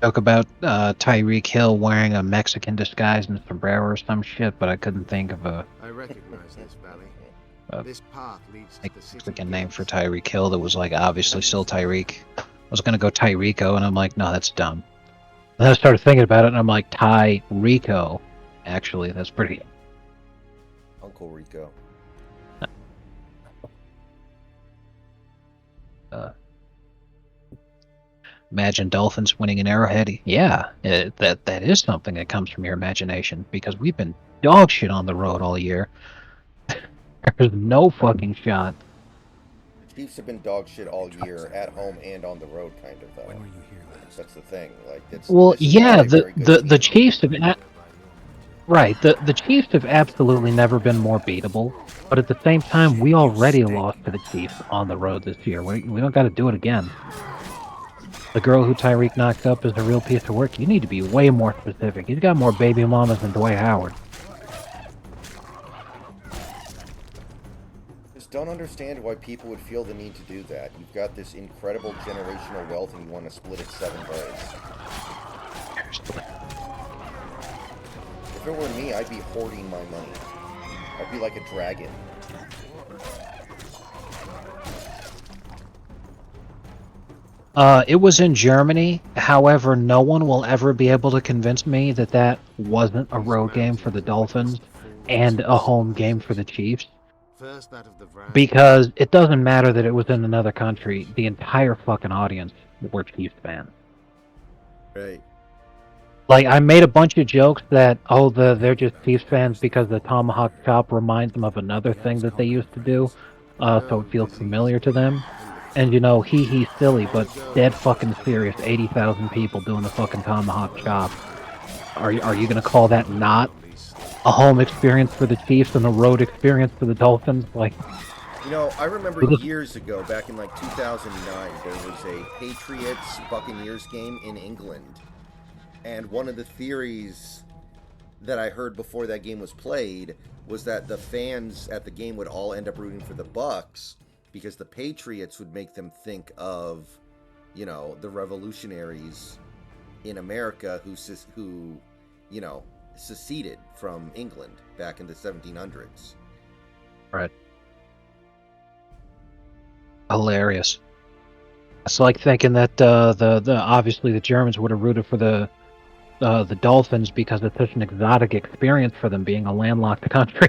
joke about Tyreek Hill wearing a Mexican disguise and sombrero or some shit, but I couldn't think of a I recognize this valley. This path leads to the city. freaking name for Tyreek Hill that was like obviously still Tyreek. I was gonna go Tyrico, and I'm like, no, that's dumb. And then I started thinking about it, and I'm like, Tyrico. Actually, that's pretty. Uncle Rico. Imagine Dolphins winning an Arrowhead. Yeah, that is something that comes from your imagination, because we've been dog shit on the road all year. There's no fucking shot. The Chiefs have been dog shit all year, at home and on the road, kind of, though. When were you here last? That's the thing. Like, it's. Well, yeah, the Chiefs have. Right, the Chiefs have absolutely never been more beatable, but at the same time, we already lost to the Chiefs on the road this year. We don't got to do it again. The girl who Tyreek knocked up is a real piece of work. You need to be way more specific. He's got more baby mamas than Dwight Howard. Just don't understand why people would feel the need to do that. You've got this incredible generational wealth and you want to split it 7 ways. If it were me, I'd be hoarding my money. I'd be like a dragon. It was in Germany. However, no one will ever be able to convince me that that wasn't a road game for the Dolphins and a home game for the Chiefs. Because it doesn't matter that it was in another country. The entire fucking audience were Chiefs fans. Right. Like, I made a bunch of jokes that, oh, they're just Chiefs fans because the tomahawk chop reminds them of another thing that they used to do, so it feels familiar to them. And, you know, he's silly, but dead fucking serious, 80,000 people doing the fucking tomahawk chop. Are you gonna call that not a home experience for the Chiefs and a road experience for the Dolphins? Like, you know, I remember years ago, back in like 2009, there was a Patriots-Buccaneers game in England. And one of the theories that I heard before that game was played was that the fans at the game would all end up rooting for the Bucs because the Patriots would make them think of, you know, the revolutionaries in America who, you know, seceded from England back in the 1700s. Right. Hilarious. It's like thinking that the obviously the Germans would have rooted for the Dolphins because it's such an exotic experience for them being a landlocked country.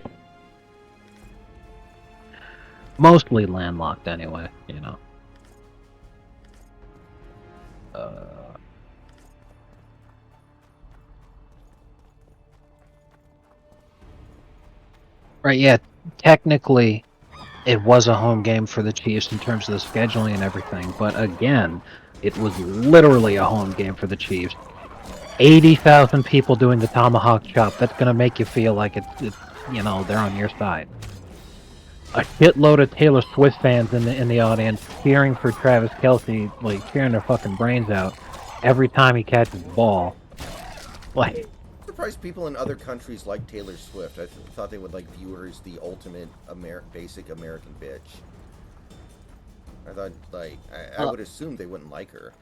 Mostly landlocked anyway, you know. Right, yeah, technically it was a home game for the Chiefs in terms of the scheduling and everything, but again, it was literally a home game for the Chiefs. 80,000 people doing the tomahawk chop, that's gonna make you feel like it's you know, they're on your side. A shitload of Taylor Swift fans in the audience cheering for Travis Kelce, like cheering their fucking brains out every time he catches the ball. Like, I'm surprised people in other countries like Taylor Swift. I thought they would like view her as the ultimate basic American bitch. I thought, like, I would assume they wouldn't like her.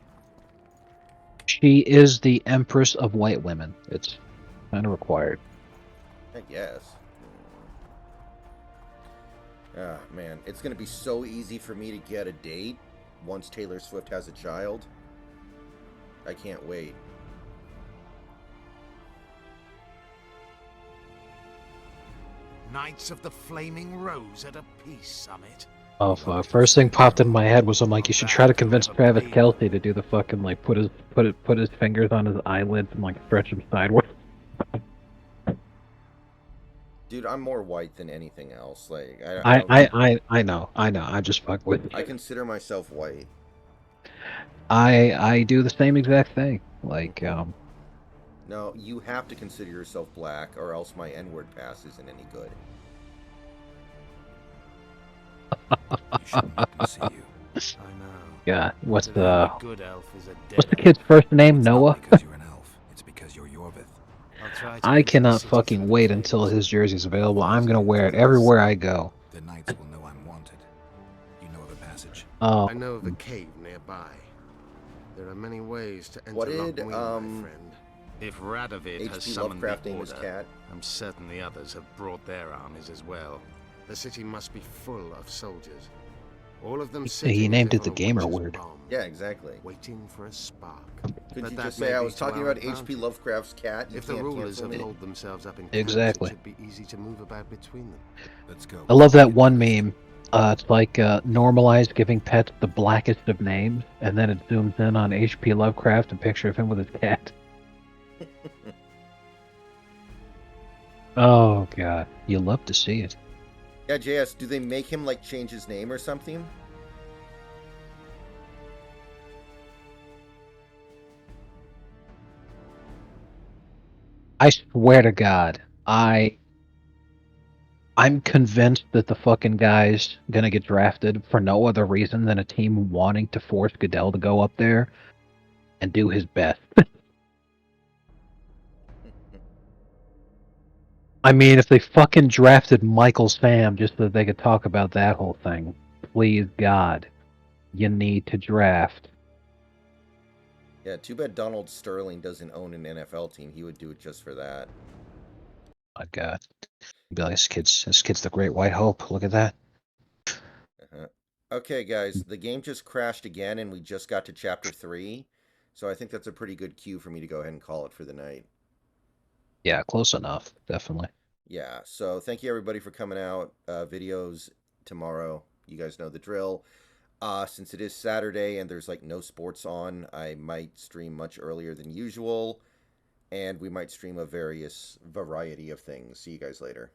she is the empress of white women. It's kind of required. I guess. Ah, man. It's going to be so easy for me to get a date once Taylor Swift has a child. I can't wait. Knights of the Flaming Rose at a peace summit. Oh fuck! First thing popped in my head was I'm like, you should try to convince Travis Kelce to do the fucking like put his fingers on his eyelids and like stretch them sideways. Dude, I'm more white than anything else. Like I know. I just fuck with you. I consider myself white. I do the same exact thing. Like No, you have to consider yourself black, or else my N-word pass isn't any good. Yeah, what's the Good elf is a what's the kid's first name? Noah. It's because you're Yorvith. I cannot fucking wait until his jersey's available. I'm gonna wear it everywhere I go. The knights will know I'm wanted. You know the passage. Oh. I know of a cave nearby. There are many ways to enter What did, Loch Muin, my friend. If Radovid has H.P. summoned Lovecraft the named his Order, cat? I'm certain the others have brought their armies as well. The city must be full of soldiers. All of them sitting He named as it the if on a gamer witch's word. bomb, Yeah, exactly. waiting for a spark. Could But you that just may say I be was to talking our about H.P. advantage. Lovecraft's cat? You If the can't rulers cancel have me? holed themselves up in camps, Exactly. it should be easy to move about between them. Let's go. I love that one meme. It's like normalize giving pets the blackest of names, and then it zooms in on H.P. Lovecraft, a picture of him with his cat. Oh god, you love to see it. Yeah, JS, do they make him, like, change his name or something? I swear to God, I'm convinced that the fucking guy's gonna get drafted for no other reason than a team wanting to force Goodell to go up there and do his best. I mean, if they fucking drafted Michael Sam just so that they could talk about that whole thing, please God, you need to draft. Yeah, too bad Donald Sterling doesn't own an NFL team. He would do it just for that. My God, be like, this kid's the Great White Hope. Look at that. Uh-huh. Okay, guys, the game just crashed again, and we just got to Chapter 3. So I think that's a pretty good cue for me to go ahead and call it for the night. Yeah, close enough, definitely. Yeah, so thank you everybody for coming out. Videos tomorrow. You guys know the drill. Since it is Saturday and there's like no sports on, I might stream much earlier than usual. And we might stream a variety of things. See you guys later.